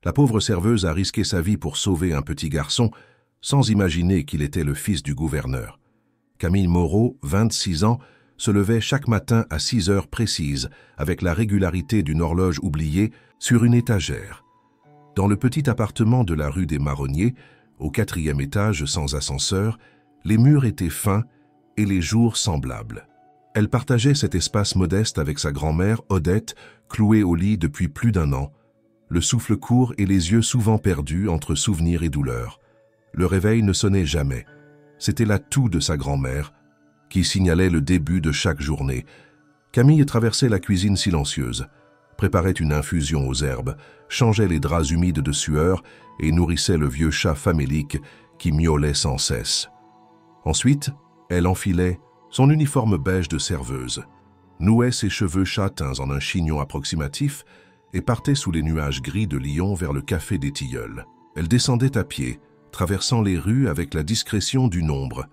La pauvre serveuse a risqué sa vie pour sauver un petit garçon, sans imaginer qu'il était le fils du gouverneur. Camille Moreau, 26 ans, se levait chaque matin à 6 heures précises, avec la régularité d'une horloge oubliée, sur une étagère. Dans le petit appartement de la rue des Marronniers, au 4e étage sans ascenseur, les murs étaient fins et les jours semblables. Elle partageait cet espace modeste avec sa grand-mère, Odette, clouée au lit depuis plus d'1 an, le souffle court et les yeux souvent perdus entre souvenirs et douleurs. Le réveil ne sonnait jamais. C'était la toux de sa grand-mère, qui signalait le début de chaque journée. Camille traversait la cuisine silencieuse, préparait une infusion aux herbes, changeait les draps humides de sueur et nourrissait le vieux chat famélique qui miaulait sans cesse. Ensuite, elle enfilait son uniforme beige de serveuse, nouait ses cheveux châtains en un chignon approximatif et partait sous les nuages gris de Lyon vers le café des Tilleuls. Elle descendait à pied, traversant les rues avec la discrétion du nombre,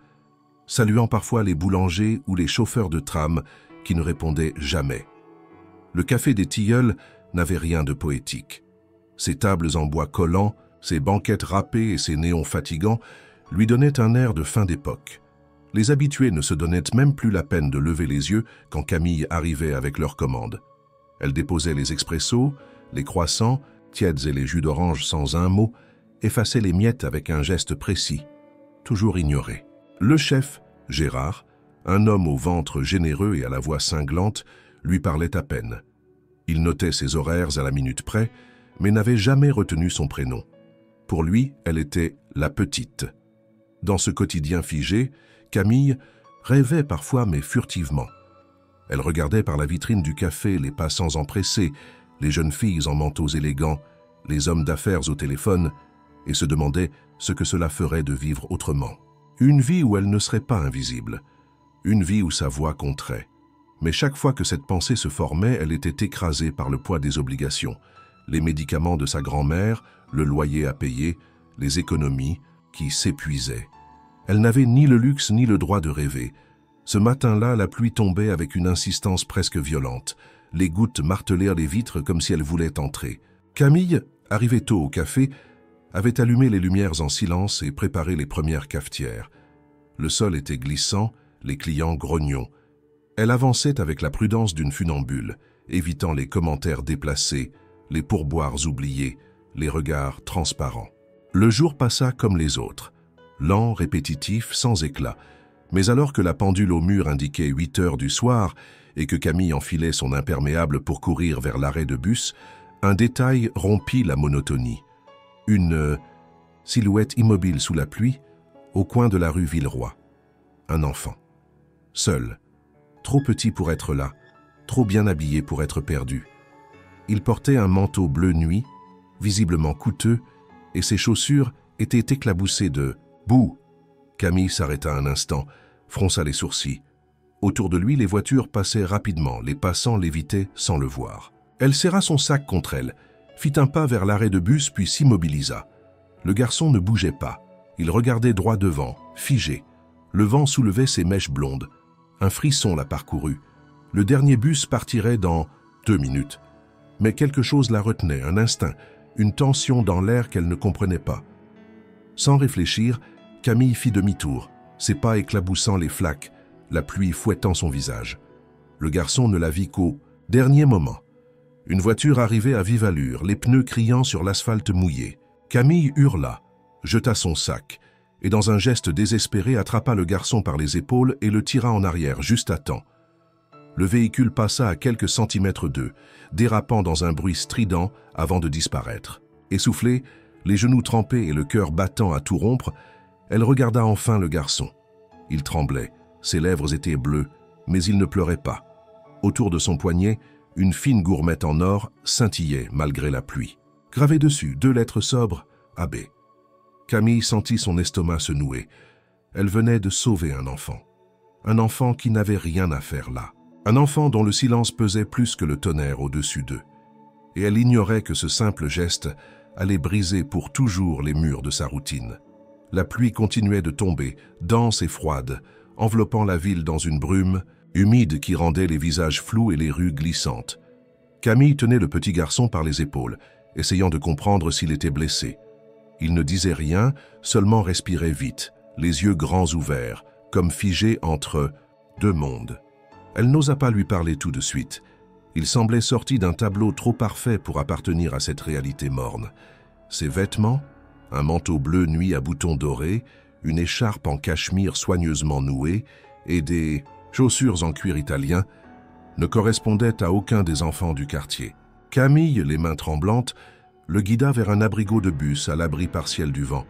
saluant parfois les boulangers ou les chauffeurs de tram qui ne répondaient jamais. Le café des Tilleuls n'avait rien de poétique. Ses tables en bois collant, ses banquettes râpées et ses néons fatigants lui donnaient un air de fin d'époque. Les habitués ne se donnaient même plus la peine de lever les yeux quand Camille arrivait avec leurs commandes. Elle déposait les expressos, les croissants, tièdes et les jus d'orange sans un mot, effaçait les miettes avec un geste précis, toujours ignoré. Le chef, Gérard, un homme au ventre généreux et à la voix cinglante, lui parlait à peine. Il notait ses horaires à la minute près, mais n'avait jamais retenu son prénom. Pour lui, elle était la petite. Dans ce quotidien figé, Camille rêvait parfois mais furtivement. Elle regardait par la vitrine du café les passants empressés, les jeunes filles en manteaux élégants, les hommes d'affaires au téléphone, et se demandait ce que cela ferait de vivre autrement. Une vie où elle ne serait pas invisible, une vie où sa voix compterait. Mais chaque fois que cette pensée se formait, elle était écrasée par le poids des obligations, les médicaments de sa grand-mère, le loyer à payer, les économies qui s'épuisaient. Elle n'avait ni le luxe ni le droit de rêver. Ce matin-là, la pluie tombait avec une insistance presque violente. Les gouttes martelèrent les vitres comme si elles voulaient entrer. Camille, arrivée tôt au café, avait allumé les lumières en silence et préparé les premières cafetières. Le sol était glissant, les clients grognons. Elle avançait avec la prudence d'une funambule, évitant les commentaires déplacés, les pourboires oubliés, les regards transparents. Le jour passa comme les autres, lent, répétitif, sans éclat. Mais alors que la pendule au mur indiquait 8 heures du soir et que Camille enfilait son imperméable pour courir vers l'arrêt de bus, un détail rompit la monotonie. Une silhouette immobile sous la pluie, au coin de la rue Villeroy. Un enfant. Seul. Trop petit pour être là, trop bien habillé pour être perdu. Il portait un manteau bleu nuit, visiblement coûteux, et ses chaussures étaient éclaboussées de « Bouh !». Camille s'arrêta un instant, fronça les sourcils. Autour de lui, les voitures passaient rapidement, les passants l'évitaient sans le voir. Elle serra son sac contre elle, fit un pas vers l'arrêt de bus puis s'immobilisa. Le garçon ne bougeait pas. Il regardait droit devant, figé. Le vent soulevait ses mèches blondes. Un frisson la parcourut. Le dernier bus partirait dans 2 minutes. Mais quelque chose la retenait, un instinct, une tension dans l'air qu'elle ne comprenait pas. Sans réfléchir, Camille fit demi-tour, ses pas éclaboussant les flaques, la pluie fouettant son visage. Le garçon ne la vit qu'au dernier moment. Une voiture arrivait à vive allure, les pneus criant sur l'asphalte mouillé. Camille hurla, jeta son sac, et dans un geste désespéré attrapa le garçon par les épaules et le tira en arrière, juste à temps. Le véhicule passa à quelques centimètres d'eux, dérapant dans un bruit strident avant de disparaître. Essoufflée, les genoux trempés et le cœur battant à tout rompre, elle regarda enfin le garçon. Il tremblait, ses lèvres étaient bleues, mais il ne pleurait pas. Autour de son poignet, une fine gourmette en or scintillait malgré la pluie. Gravées dessus, 2 lettres sobres, AB. Camille sentit son estomac se nouer. Elle venait de sauver un enfant qui n'avait rien à faire là. Un enfant dont le silence pesait plus que le tonnerre au-dessus d'eux. Et elle ignorait que ce simple geste allait briser pour toujours les murs de sa routine. La pluie continuait de tomber, dense et froide, enveloppant la ville dans une brume, humide qui rendait les visages flous et les rues glissantes. Camille tenait le petit garçon par les épaules, essayant de comprendre s'il était blessé. Il ne disait rien, seulement respirait vite, les yeux grands ouverts, comme figé entre deux mondes. Elle n'osa pas lui parler tout de suite. Il semblait sorti d'un tableau trop parfait pour appartenir à cette réalité morne. Ses vêtements, un manteau bleu nuit à boutons dorés, une écharpe en cachemire soigneusement nouée et des chaussures en cuir italien, ne correspondaient à aucun des enfants du quartier. Camille, les mains tremblantes, le guida vers un abrigo de bus à l'abri partiel du vent.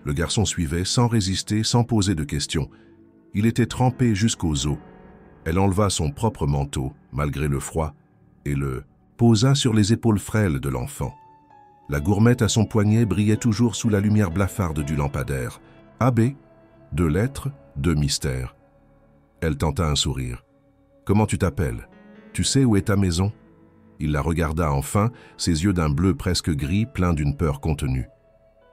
Le garçon suivait sans résister, sans poser de questions. Il était trempé jusqu'aux os. Elle enleva son propre manteau, malgré le froid, et le posa sur les épaules frêles de l'enfant. La gourmette à son poignet brillait toujours sous la lumière blafarde du lampadaire. AB, 2 lettres, 2 mystères. Elle tenta un sourire. « Comment tu t'appelles? Tu sais où est ta maison ?» Il la regarda enfin, ses yeux d'un bleu presque gris, pleins d'une peur contenue.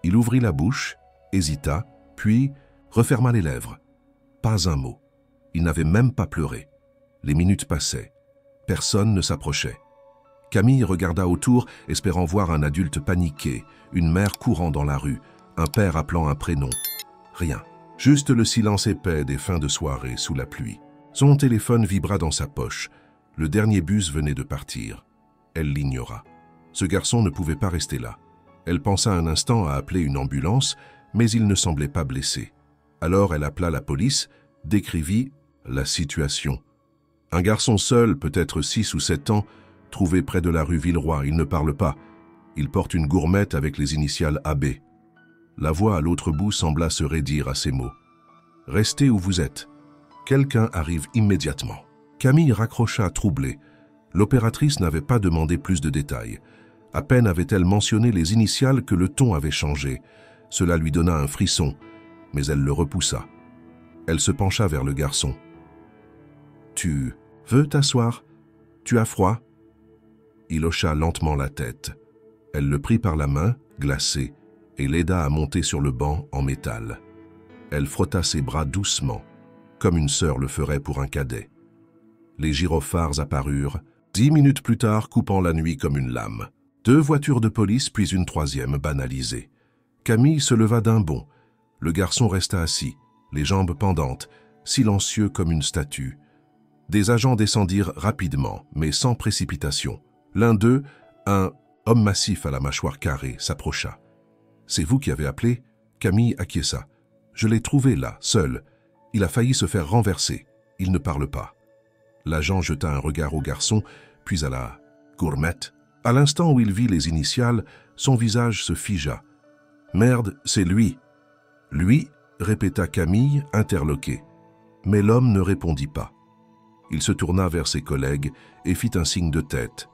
Il ouvrit la bouche, hésita, puis referma les lèvres. Pas un mot. Il n'avait même pas pleuré. Les minutes passaient. Personne ne s'approchait. Camille regarda autour, espérant voir un adulte paniqué, une mère courant dans la rue, un père appelant un prénom. Rien. Juste le silence épais des fins de soirée sous la pluie. Son téléphone vibra dans sa poche. Le dernier bus venait de partir. Elle l'ignora. Ce garçon ne pouvait pas rester là. Elle pensa un instant à appeler une ambulance, mais il ne semblait pas blessé. Alors elle appela la police, décrivit la situation. Un garçon seul, peut-être 6 ou 7 ans, trouvé près de la rue Villeroy. Il ne parle pas. Il porte une gourmette avec les initiales AB. La voix à l'autre bout sembla se raidir à ces mots. « Restez où vous êtes. Quelqu'un arrive immédiatement. » Camille raccrocha troublée. L'opératrice n'avait pas demandé plus de détails. À peine avait-elle mentionné les initiales que le ton avait changé. Cela lui donna un frisson, mais elle le repoussa. Elle se pencha vers le garçon. « Tu veux t'asseoir? Tu as froid ?» Il hocha lentement la tête. Elle le prit par la main, glacée, et l'aida à monter sur le banc en métal. Elle frotta ses bras doucement, comme une sœur le ferait pour un cadet. Les gyrophares apparurent, 10 minutes plus tard coupant la nuit comme une lame. 2 voitures de police, puis une 3e banalisée. Camille se leva d'un bond. Le garçon resta assis, les jambes pendantes, silencieux comme une statue. Des agents descendirent rapidement, mais sans précipitation. L'un d'eux, un homme massif à la mâchoire carrée, s'approcha. « C'est vous qui avez appelé ?» Camille acquiesça. « Je l'ai trouvé là, seul. Il a failli se faire renverser. Il ne parle pas. » L'agent jeta un regard au garçon, puis à la gourmette. À l'instant où il vit les initiales, son visage se figea. « Merde, c'est lui. »« Lui ?» répéta Camille, interloquée. Mais l'homme ne répondit pas. Il se tourna vers ses collègues et fit un signe de tête.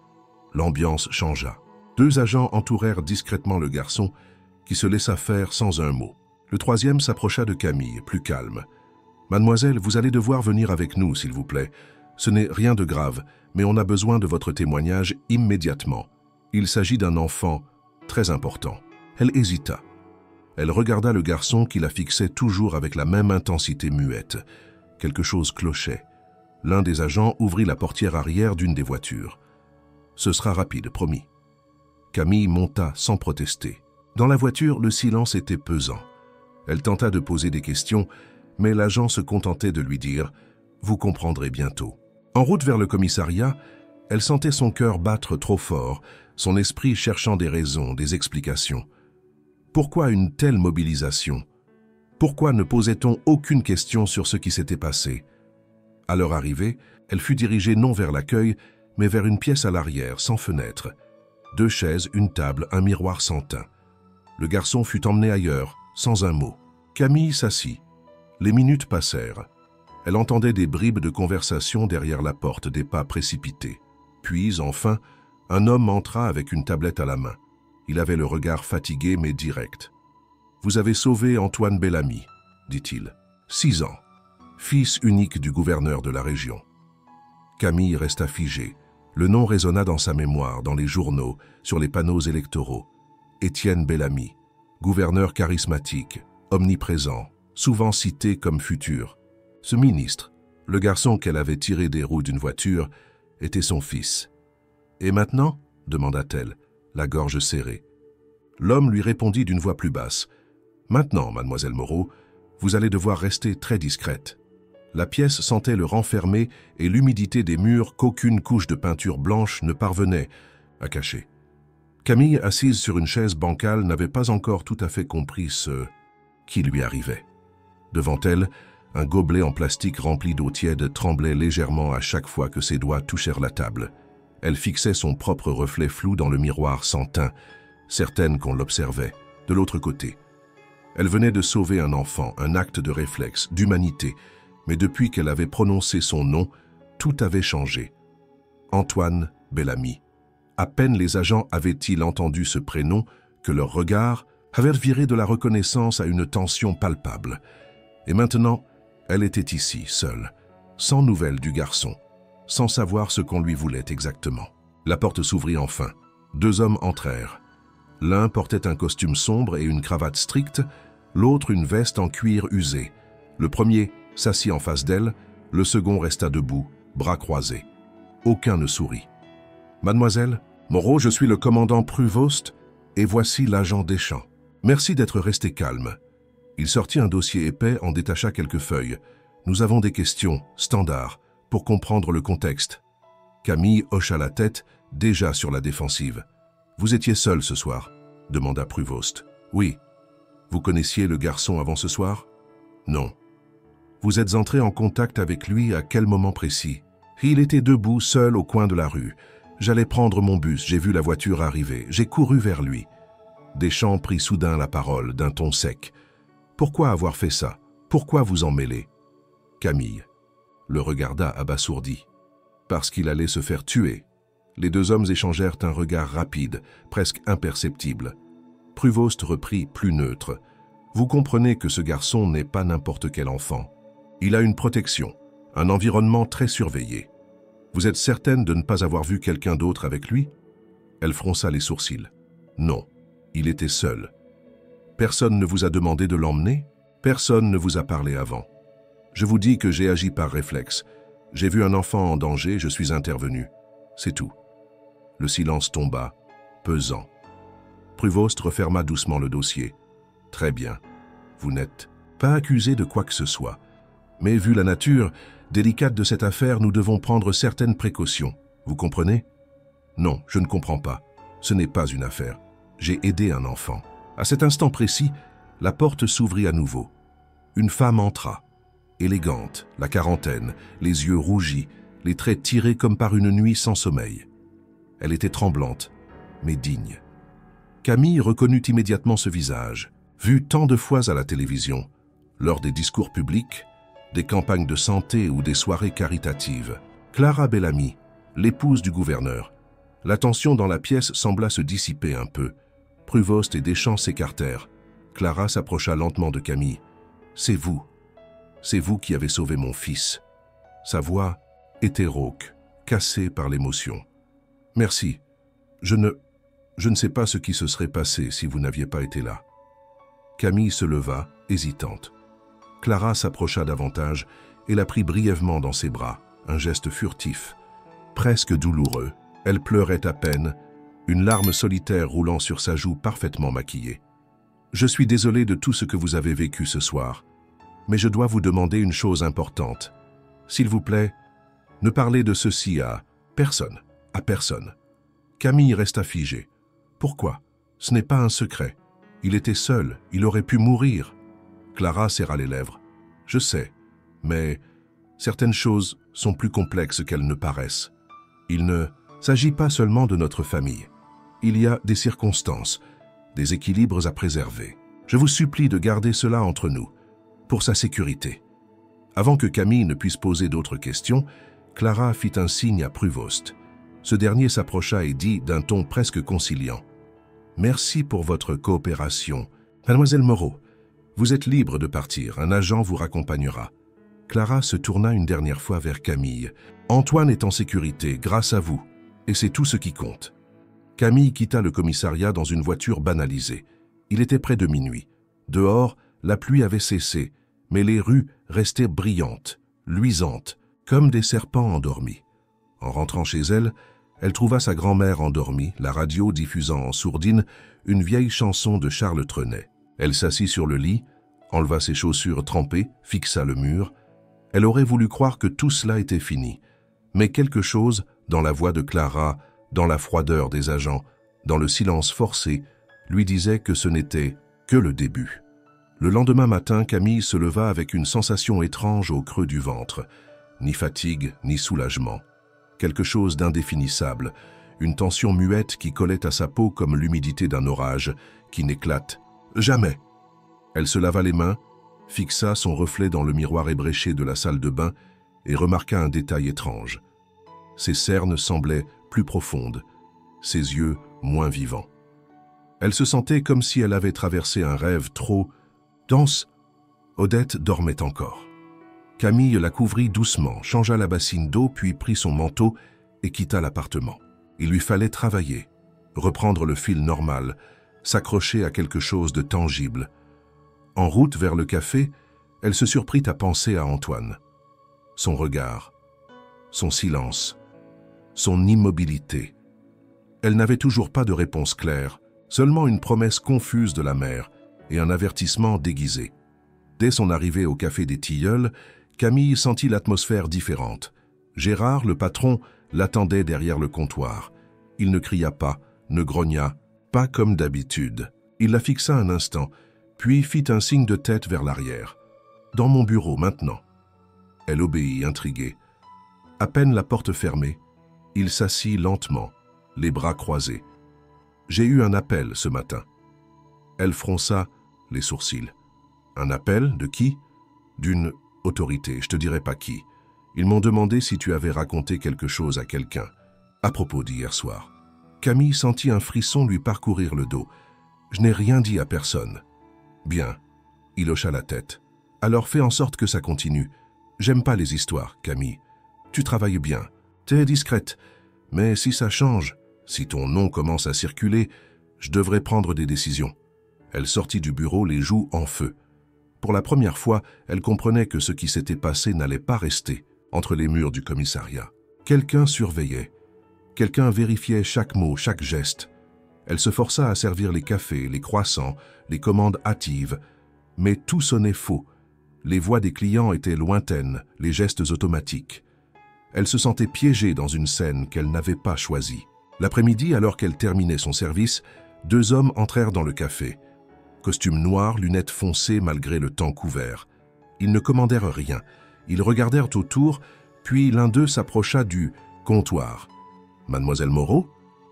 L'ambiance changea. 2 agents entourèrent discrètement le garçon, qui se laissa faire sans un mot. Le 3e s'approcha de Camille, plus calme. « Mademoiselle, vous allez devoir venir avec nous, s'il vous plaît. Ce n'est rien de grave, mais on a besoin de votre témoignage immédiatement. Il s'agit d'un enfant très important. » Elle hésita. Elle regarda le garçon qui la fixait toujours avec la même intensité muette. Quelque chose clochait. L'un des agents ouvrit la portière arrière d'une des voitures. « Ce sera rapide, promis. » Camille monta sans protester. Dans la voiture, le silence était pesant. Elle tenta de poser des questions, mais l'agent se contentait de lui dire « Vous comprendrez bientôt ». En route vers le commissariat, elle sentait son cœur battre trop fort, son esprit cherchant des raisons, des explications. Pourquoi une telle mobilisation? Pourquoi ne posait-on aucune question sur ce qui s'était passé? À leur arrivée, elle fut dirigée non vers l'accueil, mais vers une pièce à l'arrière, sans fenêtre. 2 chaises, une table, un miroir sans teint. Le garçon fut emmené ailleurs, sans un mot. Camille s'assit. Les minutes passèrent. Elle entendait des bribes de conversation derrière la porte, des pas précipités. Puis, enfin, un homme entra avec une tablette à la main. Il avait le regard fatigué mais direct. « Vous avez sauvé Antoine Bellamy, » dit-il. « 6 ans. Fils unique du gouverneur de la région. » Camille resta figée. Le nom résonna dans sa mémoire, dans les journaux, sur les panneaux électoraux. Étienne Bellamy, gouverneur charismatique, omniprésent, souvent cité comme futur. Ce ministre, le garçon qu'elle avait tiré des roues d'une voiture, était son fils. « Et maintenant ?» demanda-t-elle. la gorge serrée. L'homme lui répondit d'une voix plus basse. « Maintenant, mademoiselle Moreau, vous allez devoir rester très discrète. » La pièce sentait le renfermer et l'humidité des murs qu'aucune couche de peinture blanche ne parvenait à cacher. Camille, assise sur une chaise bancale, n'avait pas encore tout à fait compris ce qui lui arrivait. Devant elle, un gobelet en plastique rempli d'eau tiède tremblait légèrement à chaque fois que ses doigts touchèrent la table. Elle fixait son propre reflet flou dans le miroir sans teint, certaine qu'on l'observait, de l'autre côté. Elle venait de sauver un enfant, un acte de réflexe, d'humanité, mais depuis qu'elle avait prononcé son nom, tout avait changé. Antoine Bellamy. À peine les agents avaient-ils entendu ce prénom que leurs regards avaient viré de la reconnaissance à une tension palpable. Et maintenant, elle était ici, seule, sans nouvelles du garçon, sans savoir ce qu'on lui voulait exactement. La porte s'ouvrit enfin. 2 hommes entrèrent. L'un portait un costume sombre et une cravate stricte, l'autre une veste en cuir usé. Le premier s'assit en face d'elle, le second resta debout, bras croisés. Aucun ne sourit. « Mademoiselle Moreau, je suis le commandant Pruvost et voici l'agent Deschamps. Merci d'être resté calme. » Il sortit un dossier épais, en détacha quelques feuilles. « Nous avons des questions, standards, pour comprendre le contexte. » Camille hocha la tête, déjà sur la défensive. « Vous étiez seul ce soir ?» demanda Pruvost. « Oui. » « Vous connaissiez le garçon avant ce soir ?»« Non. »« Vous êtes entré en contact avec lui à quel moment précis ?»« Il était debout, seul au coin de la rue. J'allais prendre mon bus, j'ai vu la voiture arriver. J'ai couru vers lui. » Deschamps prit soudain la parole, d'un ton sec. « Pourquoi avoir fait ça? Pourquoi vous en mêler ?» Camille le regarda abasourdi. Parce qu'il allait se faire tuer. Les 2 hommes échangèrent un regard rapide, presque imperceptible. Pruvost reprit plus neutre. « Vous comprenez que ce garçon n'est pas n'importe quel enfant. Il a une protection, un environnement très surveillé. Vous êtes certaine de ne pas avoir vu quelqu'un d'autre avec lui ?» Elle fronça les sourcils. « Non, il était seul. »« Personne ne vous a demandé de l'emmener ? Personne ne vous a parlé avant. Je vous dis que j'ai agi par réflexe. J'ai vu un enfant en danger, je suis intervenu. C'est tout. » Le silence tomba, pesant. Pruvost referma doucement le dossier. « Très bien. Vous n'êtes pas accusé de quoi que ce soit. Mais vu la nature délicate de cette affaire, nous devons prendre certaines précautions. Vous comprenez ? » ?»« Non, je ne comprends pas. Ce n'est pas une affaire. J'ai aidé un enfant. » À cet instant précis, la porte s'ouvrit à nouveau. Une femme entra. Élégante, la quarantaine, les yeux rougis, les traits tirés comme par une nuit sans sommeil. Elle était tremblante, mais digne. Camille reconnut immédiatement ce visage, vu tant de fois à la télévision, lors des discours publics, des campagnes de santé ou des soirées caritatives. Clara Bellamy, l'épouse du gouverneur. La tension dans la pièce sembla se dissiper un peu. Pruvost et Deschamps s'écartèrent. Clara s'approcha lentement de Camille. « C'est vous qui avez sauvé mon fils. » Sa voix était rauque, cassée par l'émotion. « Merci. Je ne sais pas ce qui se serait passé si vous n'aviez pas été là. » Camille se leva, hésitante. Clara s'approcha davantage et la prit brièvement dans ses bras, un geste furtif, presque douloureux. Elle pleurait à peine, une larme solitaire roulant sur sa joue parfaitement maquillée. « Je suis désolée de tout ce que vous avez vécu ce soir, mais je dois vous demander une chose importante. S'il vous plaît, ne parlez de ceci à personne, à personne. » Camille resta figée. « Pourquoi? Ce n'est pas un secret. Il était seul, il aurait pu mourir. » Clara serra les lèvres. « Je sais, mais certaines choses sont plus complexes qu'elles ne paraissent. Il ne s'agit pas seulement de notre famille. Il y a des circonstances, des équilibres à préserver. Je vous supplie de garder cela entre nous, pour sa sécurité. » Avant que Camille ne puisse poser d'autres questions, Clara fit un signe à Pruvost. Ce dernier s'approcha et dit d'un ton presque conciliant. « Merci pour votre coopération. Mademoiselle Moreau, vous êtes libre de partir, un agent vous raccompagnera. » Clara se tourna une dernière fois vers Camille. « Antoine est en sécurité, grâce à vous, et c'est tout ce qui compte. » Camille quitta le commissariat dans une voiture banalisée. Il était près de minuit. Dehors, la pluie avait cessé, mais les rues restaient brillantes, luisantes, comme des serpents endormis. En rentrant chez elle, Elle trouva sa grand-mère endormie, la radio diffusant en sourdine une vieille chanson de Charles Trenet. Elle s'assit sur le lit, enleva ses chaussures trempées, fixa le mur. Elle aurait voulu croire que tout cela était fini. Mais quelque chose, dans la voix de Clara, dans la froideur des agents, dans le silence forcé, lui disait que ce n'était que le début. Le lendemain matin, Camille se leva avec une sensation étrange au creux du ventre. Ni fatigue, ni soulagement. Quelque chose d'indéfinissable, une tension muette qui collait à sa peau comme l'humidité d'un orage, qui n'éclate jamais. Elle se lava les mains, fixa son reflet dans le miroir ébréché de la salle de bain et remarqua un détail étrange. Ses cernes semblaient plus profondes, ses yeux moins vivants. Elle se sentait comme si elle avait traversé un rêve trop dense. Odette dormait encore. Camille la couvrit doucement, changea la bassine d'eau, puis prit son manteau et quitta l'appartement. Il lui fallait travailler, reprendre le fil normal, s'accrocher à quelque chose de tangible. En route vers le café, elle se surprit à penser à Antoine. Son regard, son silence, son immobilité. Elle n'avait toujours pas de réponse claire, seulement une promesse confuse de la mère et un avertissement déguisé. Dès son arrivée au café des Tilleuls, Camille sentit l'atmosphère différente. Gérard, le patron, l'attendait derrière le comptoir. Il ne cria pas, ne grogna, pas comme d'habitude. Il la fixa un instant, puis fit un signe de tête vers l'arrière. « Dans mon bureau, maintenant. » Elle obéit, intriguée. À peine la porte fermée, il s'assit lentement, les bras croisés. « J'ai eu un appel ce matin. » Elle fronça les sourcils. « Un appel de qui ?»« D'une autorité, je te dirai pas qui. Ils m'ont demandé si tu avais raconté quelque chose à quelqu'un. À propos d'hier soir. » Camille sentit un frisson lui parcourir le dos. « Je n'ai rien dit à personne. » « Bien. » Il hocha la tête. « Alors fais en sorte que ça continue. J'aime pas les histoires, Camille. Tu travailles bien. T'es discrète. Mais si ça change, si ton nom commence à circuler, je devrais prendre des décisions. » Elle sortit du bureau, les joues en feu. Pour la première fois, elle comprenait que ce qui s'était passé n'allait pas rester entre les murs du commissariat. Quelqu'un surveillait. Quelqu'un vérifiait chaque mot, chaque geste. Elle se força à servir les cafés, les croissants, les commandes hâtives. Mais tout sonnait faux. Les voix des clients étaient lointaines, les gestes automatiques. Elle se sentait piégée dans une scène qu'elle n'avait pas choisie. L'après-midi, alors qu'elle terminait son service, 2 hommes entrèrent dans le café. Costume noir, lunettes foncées malgré le temps couvert. Ils ne commandèrent rien. Ils regardèrent autour, puis l'un d'eux s'approcha du comptoir. « Mademoiselle Moreau ?»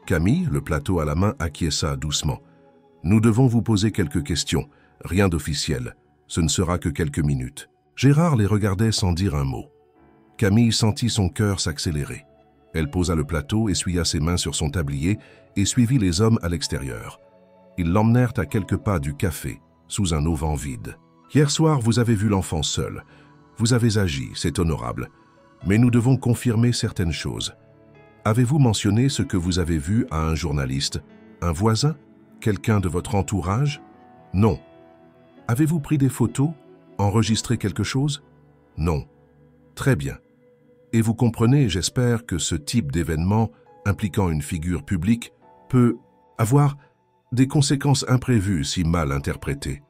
Camille, le plateau à la main, acquiesça doucement. « Nous devons vous poser quelques questions. Rien d'officiel. Ce ne sera que quelques minutes. » Gérard les regardait sans dire un mot. Camille sentit son cœur s'accélérer. Elle posa le plateau, essuya ses mains sur son tablier et suivit les hommes à l'extérieur. Ils l'emmenèrent à quelques pas du café, sous un auvent vide. « Hier soir, vous avez vu l'enfant seul. Vous avez agi, c'est honorable. Mais nous devons confirmer certaines choses. Avez-vous mentionné ce que vous avez vu à un journaliste, un voisin, quelqu'un de votre entourage? Non. Avez-vous pris des photos, enregistré quelque chose? Non. Très bien. Et vous comprenez, j'espère, que ce type d'événement, impliquant une figure publique, peut avoir des conséquences imprévues si mal interprétées. »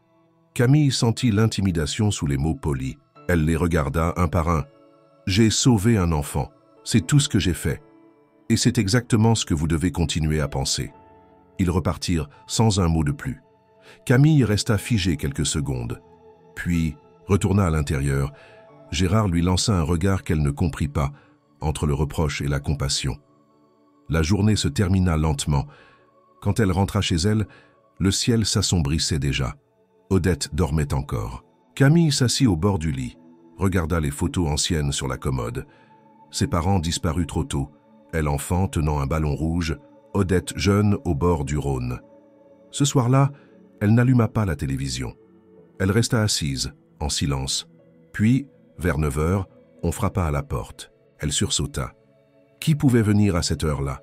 Camille sentit l'intimidation sous les mots polis. Elle les regarda un par un. « J'ai sauvé un enfant. C'est tout ce que j'ai fait. Et c'est exactement ce que vous devez continuer à penser. » Ils repartirent sans un mot de plus. Camille resta figée quelques secondes, puis retourna à l'intérieur. Gérard lui lança un regard qu'elle ne comprit pas, entre le reproche et la compassion. La journée se termina lentement. Quand elle rentra chez elle, le ciel s'assombrissait déjà. Odette dormait encore. Camille s'assit au bord du lit, regarda les photos anciennes sur la commode. Ses parents disparus trop tôt. Elle enfant tenant un ballon rouge, Odette jeune au bord du Rhône. Ce soir-là, elle n'alluma pas la télévision. Elle resta assise, en silence. Puis, vers 9 heures, on frappa à la porte. Elle sursauta. Qui pouvait venir à cette heure-là?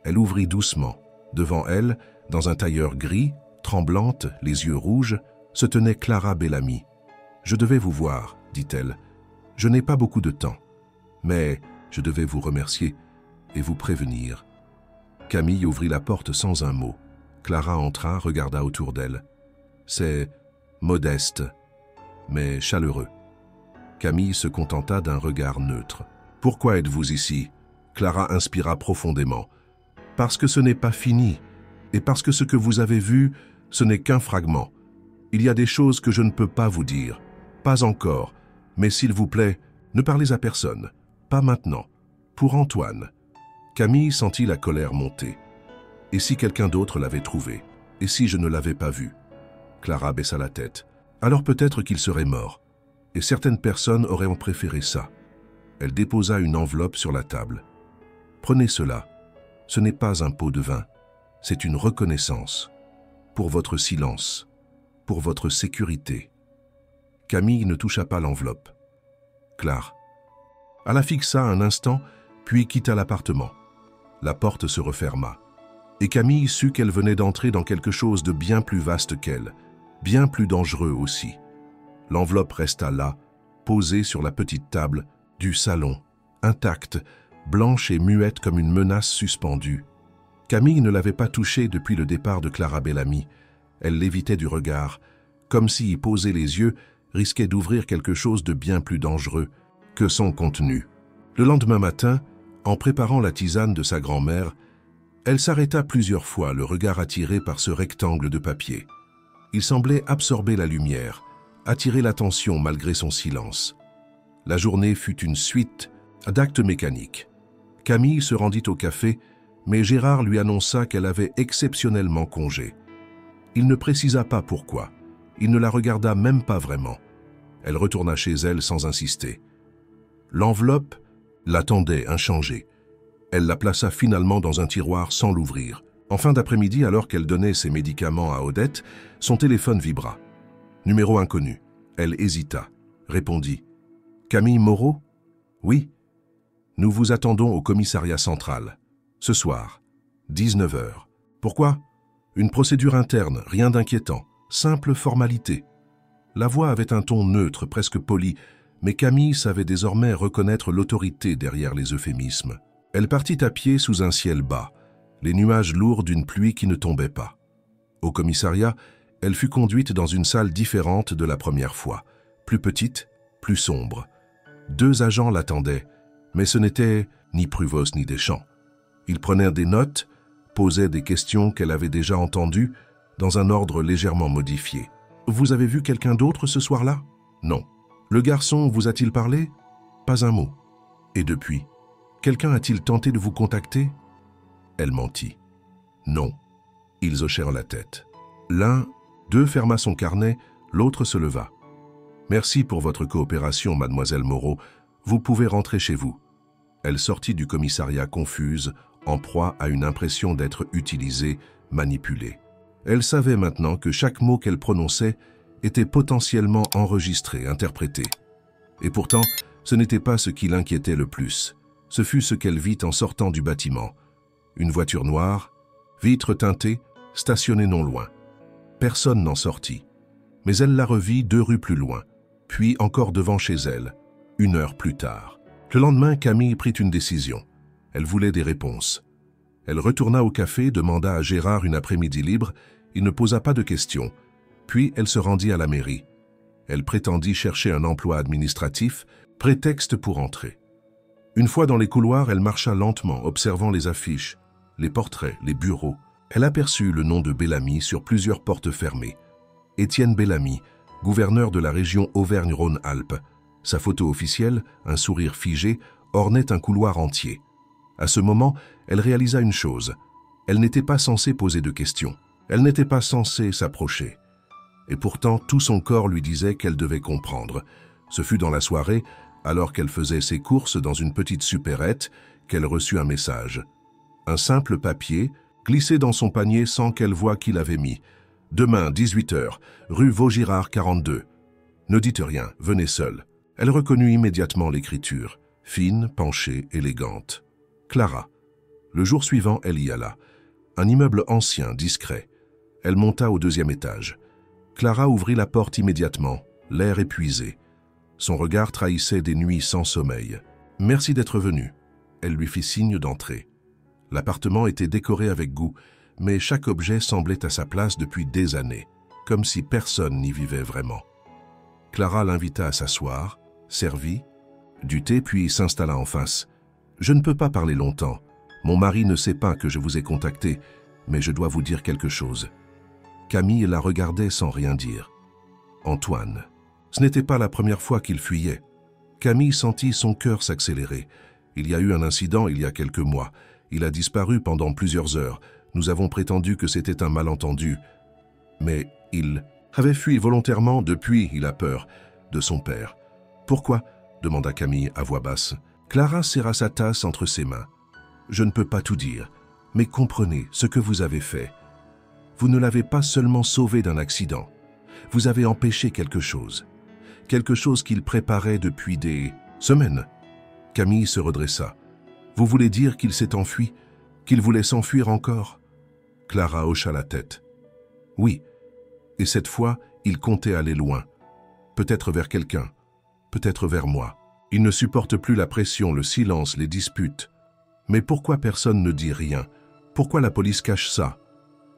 Elle ouvrit doucement. Devant elle, dans un tailleur gris, tremblante, les yeux rouges, se tenait Clara Bellamy. « Je devais vous voir, dit-elle. Je n'ai pas beaucoup de temps. Mais je devais vous remercier et vous prévenir. Camille ouvrit la porte sans un mot. Clara entra, regarda autour d'elle. C'est modeste, mais chaleureux. Camille se contenta d'un regard neutre. « Pourquoi êtes-vous ici ?» Clara inspira profondément. « Parce que ce n'est pas fini, et parce que ce que vous avez vu, ce n'est qu'un fragment. Il y a des choses que je ne peux pas vous dire. Pas encore, mais s'il vous plaît, ne parlez à personne. Pas maintenant. Pour Antoine. » Camille sentit la colère monter. Et si quelqu'un d'autre l'avait trouvé? Et si je ne l'avais pas vu? Clara baissa la tête. Alors peut-être qu'il serait mort. Et certaines personnes auraient préféré ça. Elle déposa une enveloppe sur la table. Prenez cela. Ce n'est pas un pot de vin. C'est une reconnaissance. Pour votre silence. Pour votre sécurité. Camille ne toucha pas l'enveloppe. Clara. Elle la fixa un instant, puis quitta l'appartement. La porte se referma. Et Camille sut qu'elle venait d'entrer dans quelque chose de bien plus vaste qu'elle, bien plus dangereux aussi. L'enveloppe resta là, posée sur la petite table du salon, intacte, blanche et muette comme une menace suspendue. Camille ne l'avait pas touchée depuis le départ de Clara Bellamy. Elle l'évitait du regard, comme si y poser les yeux risquait d'ouvrir quelque chose de bien plus dangereux que son contenu. Le lendemain matin, en préparant la tisane de sa grand-mère, elle s'arrêta plusieurs fois, le regard attiré par ce rectangle de papier. Il semblait absorber la lumière, attirer l'attention malgré son silence. La journée fut une suite d'actes mécaniques. Camille se rendit au café, mais Gérard lui annonça qu'elle avait exceptionnellement congé. Il ne précisa pas pourquoi. Il ne la regarda même pas vraiment. Elle retourna chez elle sans insister. L'enveloppe l'attendait inchangée. Elle la plaça finalement dans un tiroir sans l'ouvrir. En fin d'après-midi, alors qu'elle donnait ses médicaments à Odette, son téléphone vibra. Numéro inconnu. Elle hésita, répondit. « Camille Moreau ? Oui. Nous vous attendons au commissariat central. Ce soir, 19 h. Pourquoi ? Une procédure interne, rien d'inquiétant. Simple formalité. » La voix avait un ton neutre, presque poli, mais Camille savait désormais reconnaître l'autorité derrière les euphémismes. Elle partit à pied sous un ciel bas, les nuages lourds d'une pluie qui ne tombait pas. Au commissariat, elle fut conduite dans une salle différente de la première fois, plus petite, plus sombre. 2 agents l'attendaient, mais ce n'était ni Pruvos ni Deschamps. Ils prenaient des notes, posaient des questions qu'elle avait déjà entendues, dans un ordre légèrement modifié. « Vous avez vu quelqu'un d'autre ce soir-là » ? « Non. »« Le garçon vous a-t-il parlé » ? « Pas un mot. »« Et depuis ? Quelqu'un a-t-il tenté de vous contacter » Elle mentit. « Non. » Ils hochèrent la tête. L'un d'eux ferma son carnet, l'autre se leva. « Merci pour votre coopération, mademoiselle Moreau. Vous pouvez rentrer chez vous. » Elle sortit du commissariat confuse, en proie à une impression d'être utilisée, manipulée. Elle savait maintenant que chaque mot qu'elle prononçait était potentiellement enregistré, interprété. Et pourtant, ce n'était pas ce qui l'inquiétait le plus. Ce fut ce qu'elle vit en sortant du bâtiment. Une voiture noire, vitres teintées, stationnée non loin. Personne n'en sortit. Mais elle la revit 2 rues plus loin, puis encore devant chez elle, 1 heure plus tard. Le lendemain, Camille prit une décision. Elle voulait des réponses. Elle retourna au café, demanda à Gérard une après-midi libre. Il ne posa pas de questions. Puis elle se rendit à la mairie. Elle prétendit chercher un emploi administratif, prétexte pour entrer. Une fois dans les couloirs, elle marcha lentement, observant les affiches, les portraits, les bureaux. Elle aperçut le nom de Bellamy sur plusieurs portes fermées. Étienne Bellamy, gouverneur de la région Auvergne-Rhône-Alpes. Sa photo officielle, un sourire figé, ornait un couloir entier. À ce moment, elle réalisa une chose. Elle n'était pas censée poser de questions. Elle n'était pas censée s'approcher. Et pourtant, tout son corps lui disait qu'elle devait comprendre. Ce fut dans la soirée, alors qu'elle faisait ses courses dans une petite supérette, qu'elle reçut un message. Un simple papier, glissé dans son panier sans qu'elle voie qui l'avait mis. « Demain, 18 h, rue Vaugirard 42. Ne dites rien, venez seule. » Elle reconnut immédiatement l'écriture, fine, penchée, élégante. Clara. Le jour suivant, elle y alla. Un immeuble ancien, discret. Elle monta au 2e étage. Clara ouvrit la porte immédiatement, l'air épuisé. Son regard trahissait des nuits sans sommeil. « Merci d'être venu. » Elle lui fit signe d'entrer. L'appartement était décoré avec goût, mais chaque objet semblait à sa place depuis des années, comme si personne n'y vivait vraiment. Clara l'invita à s'asseoir, servit du thé puis s'installa en face. « Je ne peux pas parler longtemps. Mon mari ne sait pas que je vous ai contacté, mais je dois vous dire quelque chose. » Camille la regardait sans rien dire. Antoine. Ce n'était pas la première fois qu'il fuyait. Camille sentit son cœur s'accélérer. Il y a eu un incident il y a quelques mois. Il a disparu pendant plusieurs heures. Nous avons prétendu que c'était un malentendu. Mais il avait fui volontairement. Depuis, il a peur de son père. « Pourquoi ?» demanda Camille à voix basse. Clara serra sa tasse entre ses mains. « Je ne peux pas tout dire, mais comprenez ce que vous avez fait. Vous ne l'avez pas seulement sauvé d'un accident. Vous avez empêché quelque chose qu'il préparait depuis des semaines. » Camille se redressa. « Vous voulez dire qu'il s'est enfui, qu'il voulait s'enfuir encore ?» Clara hocha la tête. « Oui, et cette fois, il comptait aller loin. Peut-être vers quelqu'un, peut-être vers moi. Il ne supporte plus la pression, le silence, les disputes. Mais pourquoi personne ne dit rien? Pourquoi la police cache ça ?»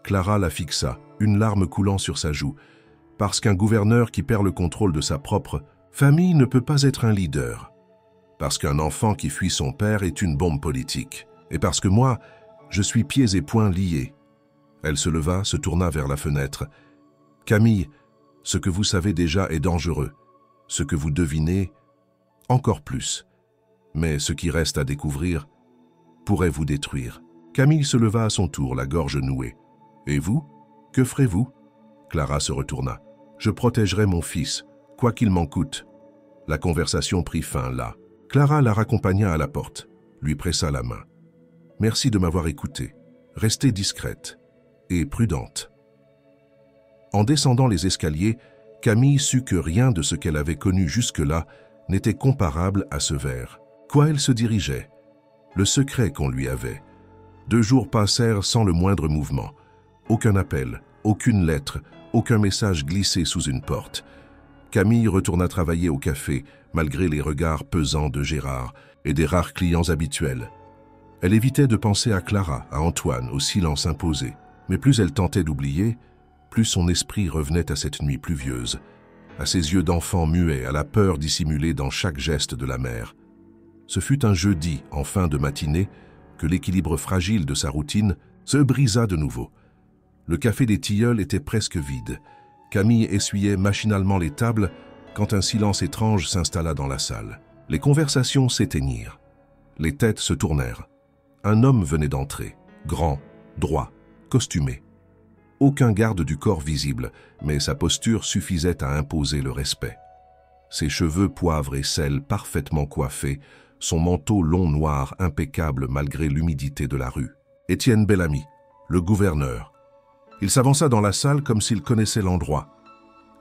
Clara la fixa, une larme coulant sur sa joue. « Parce qu'un gouverneur qui perd le contrôle de sa propre famille ne peut pas être un leader. Parce qu'un enfant qui fuit son père est une bombe politique. Et parce que moi, je suis pieds et poings liés. » Elle se leva, se tourna vers la fenêtre. « Camille, ce que vous savez déjà est dangereux. Ce que vous devinez, encore plus. Mais ce qui reste à découvrir pourrait vous détruire. » Camille se leva à son tour, la gorge nouée. « Et vous? Que ferez-vous » Clara se retourna. « Je protégerai mon fils, quoi qu'il m'en coûte. » La conversation prit fin là. Clara la raccompagna à la porte, lui pressa la main. « Merci de m'avoir écoutée. Restez discrète et prudente. » En descendant les escaliers, Camille sut que rien de ce qu'elle avait connu jusque-là n'était comparable à ce vers. Quoi elle se dirigeait? Le secret qu'on lui avait. 2 jours passèrent sans le moindre mouvement. Aucun appel, aucune lettre, aucun message glissé sous une porte. Camille retourna travailler au café, malgré les regards pesants de Gérard et des rares clients habituels. Elle évitait de penser à Clara, à Antoine, au silence imposé. Mais plus elle tentait d'oublier, plus son esprit revenait à cette nuit pluvieuse, à ses yeux d'enfant muets, à la peur dissimulée dans chaque geste de la mère. Ce fut un jeudi, en fin de matinée, que l'équilibre fragile de sa routine se brisa de nouveau. Le café des Tilleuls était presque vide. Camille essuyait machinalement les tables quand un silence étrange s'installa dans la salle. Les conversations s'éteignirent. Les têtes se tournèrent. Un homme venait d'entrer, grand, droit, costumé. Aucun garde du corps visible, mais sa posture suffisait à imposer le respect. Ses cheveux poivre et sel parfaitement coiffés, son manteau long noir impeccable malgré l'humidité de la rue. Étienne Bellamy, le gouverneur. Il s'avança dans la salle comme s'il connaissait l'endroit.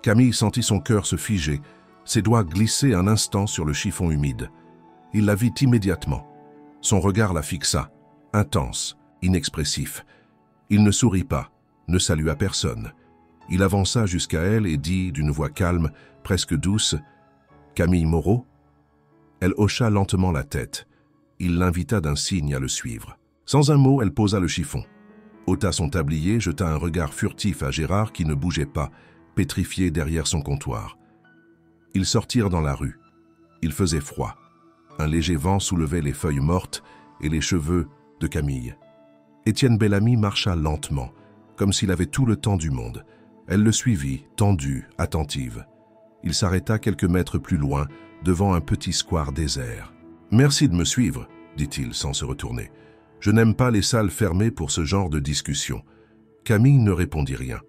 Camille sentit son cœur se figer, ses doigts glisser un instant sur le chiffon humide. Il la vit immédiatement. Son regard la fixa, intense, inexpressif. Il ne sourit pas, ne salua personne. Il avança jusqu'à elle et dit d'une voix calme, presque douce, « Camille Moreau ?» Elle hocha lentement la tête. Il l'invita d'un signe à le suivre. Sans un mot, elle posa le chiffon. Ôta son tablier, jeta un regard furtif à Gérard qui ne bougeait pas, pétrifié derrière son comptoir. Ils sortirent dans la rue. Il faisait froid. Un léger vent soulevait les feuilles mortes et les cheveux de Camille. Étienne Bellamy marcha lentement, comme s'il avait tout le temps du monde. Elle le suivit, tendue, attentive. Il s'arrêta quelques mètres plus loin, devant un petit square désert. « Merci de me suivre, » dit-il sans se retourner. « Je n'aime pas les salles fermées pour ce genre de discussion. » Camille ne répondit rien.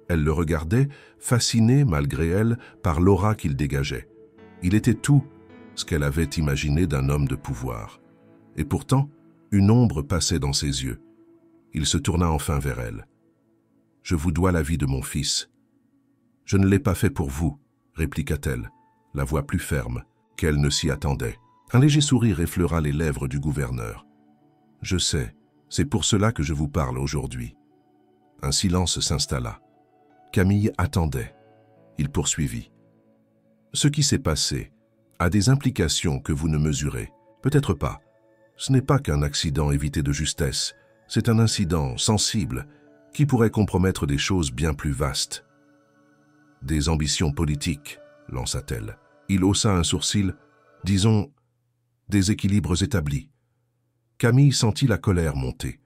Elle le regardait, fascinée malgré elle par l'aura qu'il dégageait. Il était tout ce qu'elle avait imaginé d'un homme de pouvoir. Et pourtant, une ombre passait dans ses yeux. Il se tourna enfin vers elle. « Je vous dois la vie de mon fils. »« Je ne l'ai pas fait pour vous, » répliqua-t-elle, la voix plus ferme qu'elle ne s'y attendait. Un léger sourire effleura les lèvres du gouverneur. « Je sais, c'est pour cela que je vous parle aujourd'hui. » Un silence s'installa. Camille attendait. Il poursuivit. « Ce qui s'est passé a des implications que vous ne mesurez. Peut-être pas. Ce n'est pas qu'un accident évité de justesse, c'est un incident sensible qui pourrait compromettre des choses bien plus vastes. Des ambitions politiques, lança-t-elle. Il haussa un sourcil, disons, des équilibres établis. Camille sentit la colère monter.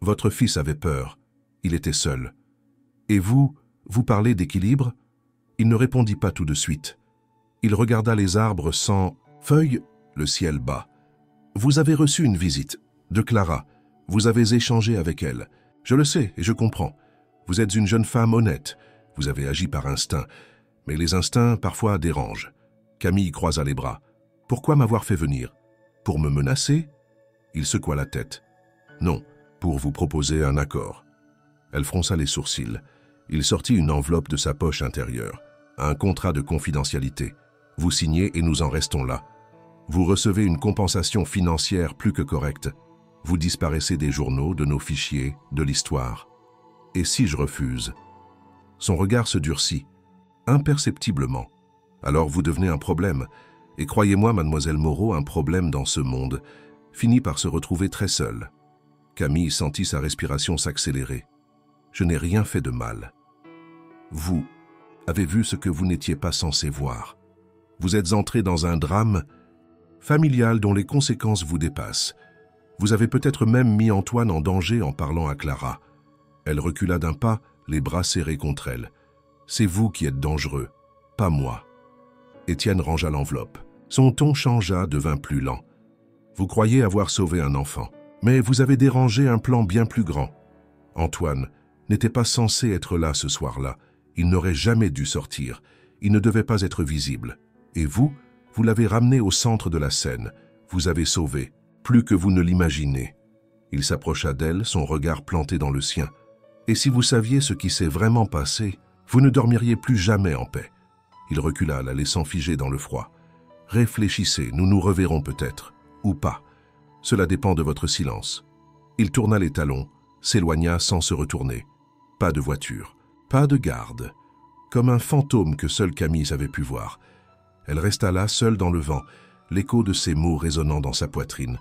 Votre fils avait peur, il était seul. Et vous parlez d'équilibre? Il ne répondit pas tout de suite. Il regarda les arbres sans feuilles, le ciel bas. Vous avez reçu une visite, de Clara. Vous avez échangé avec elle. Je le sais et je comprends. Vous êtes une jeune femme honnête. Vous avez agi par instinct. Mais les instincts, parfois, dérangent. Camille croisa les bras. Pourquoi m'avoir fait venir? Pour me menacer? Il secoua la tête. Non, pour vous proposer un accord. Elle fronça les sourcils. Il sortit une enveloppe de sa poche intérieure. Un contrat de confidentialité. Vous signez et nous en restons là. Vous recevez une compensation financière plus que correcte. Vous disparaissez des journaux, de nos fichiers, de l'histoire. Et si je refuse? Son regard se durcit, imperceptiblement. Alors vous devenez un problème. Et croyez-moi, mademoiselle Moreau, un problème dans ce monde finit par se retrouver très seul. Camille sentit sa respiration s'accélérer. Je n'ai rien fait de mal. Vous avez vu ce que vous n'étiez pas censé voir. Vous êtes entré dans un drame familial dont les conséquences vous dépassent. Vous avez peut-être même mis Antoine en danger en parlant à Clara. Elle recula d'un pas, les bras serrés contre elle. C'est vous qui êtes dangereux, pas moi. Étienne rangea l'enveloppe. Son ton changea, devint plus lent. Vous croyez avoir sauvé un enfant, mais vous avez dérangé un plan bien plus grand. Antoine n'était pas censé être là ce soir-là. Il n'aurait jamais dû sortir. Il ne devait pas être visible. Et vous l'avez ramené au centre de la scène. Vous avez sauvé, plus que vous ne l'imaginez. Il s'approcha d'elle, son regard planté dans le sien. Et si vous saviez ce qui s'est vraiment passé, vous ne dormiriez plus jamais en paix. Il recula, la laissant figée dans le froid. Réfléchissez, nous nous reverrons peut-être, ou pas. Cela dépend de votre silence. Il tourna les talons, s'éloigna sans se retourner. Pas de voiture, pas de garde. Comme un fantôme que seule Camille avait pu voir. Elle resta là, seule dans le vent, l'écho de ses mots résonnant dans sa poitrine.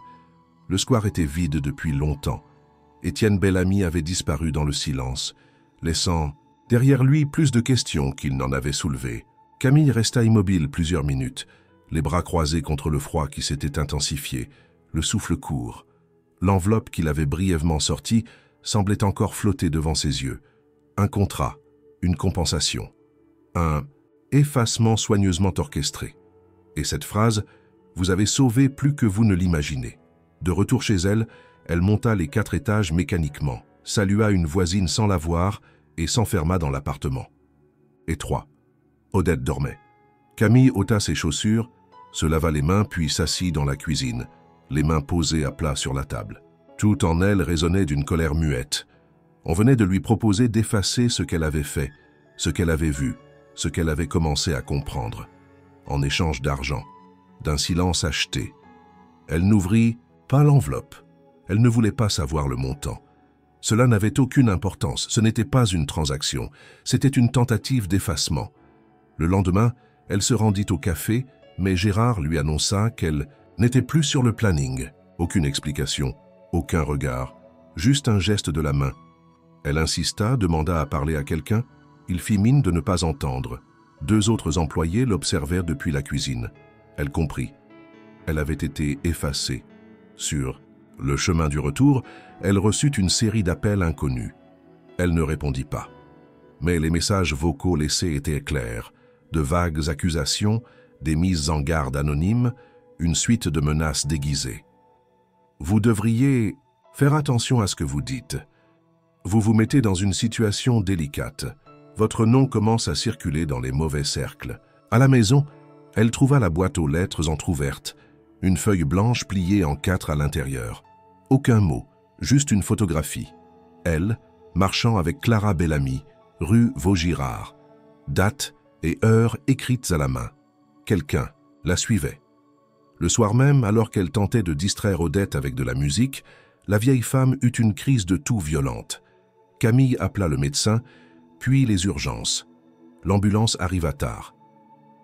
Le square était vide depuis longtemps. Étienne Bellamy avait disparu dans le silence, laissant derrière lui plus de questions qu'il n'en avait soulevées. Camille resta immobile plusieurs minutes, les bras croisés contre le froid qui s'était intensifié, le souffle court. L'enveloppe qu'il avait brièvement sortie semblait encore flotter devant ses yeux. Un contrat, une compensation, un effacement soigneusement orchestré. Et cette phrase, vous avez sauvé plus que vous ne l'imaginez. De retour chez elle, elle monta les 4 étages mécaniquement, salua une voisine sans la voir et s'enferma dans l'appartement. Étroit. Odette dormait. Camille ôta ses chaussures, se lava les mains puis s'assit dans la cuisine, les mains posées à plat sur la table. Tout en elle résonnait d'une colère muette. On venait de lui proposer d'effacer ce qu'elle avait fait, ce qu'elle avait vu, ce qu'elle avait commencé à comprendre, en échange d'argent, d'un silence acheté. Elle n'ouvrit pas l'enveloppe. Elle ne voulait pas savoir le montant. Cela n'avait aucune importance, ce n'était pas une transaction, c'était une tentative d'effacement. Le lendemain, elle se rendit au café, mais Gérard lui annonça qu'elle n'était plus sur le planning. Aucune explication, aucun regard, juste un geste de la main. Elle insista, demanda à parler à quelqu'un. Il fit mine de ne pas entendre. 2 autres employés l'observèrent depuis la cuisine. Elle comprit. Elle avait été effacée. Sur le chemin du retour, elle reçut une série d'appels inconnus. Elle ne répondit pas. Mais les messages vocaux laissés étaient clairs. De vagues accusations, des mises en garde anonymes, une suite de menaces déguisées. Vous devriez faire attention à ce que vous dites. Vous vous mettez dans une situation délicate. Votre nom commence à circuler dans les mauvais cercles. À la maison, elle trouva la boîte aux lettres entr'ouverte, une feuille blanche pliée en 4 à l'intérieur. Aucun mot, juste une photographie. Elle, marchant avec Clara Bellamy, rue Vaugirard. Date et heure écrites à la main. Quelqu'un la suivait. Le soir même, alors qu'elle tentait de distraire Odette avec de la musique, la vieille femme eut une crise de toux violente. Camille appela le médecin, puis les urgences. L'ambulance arriva tard.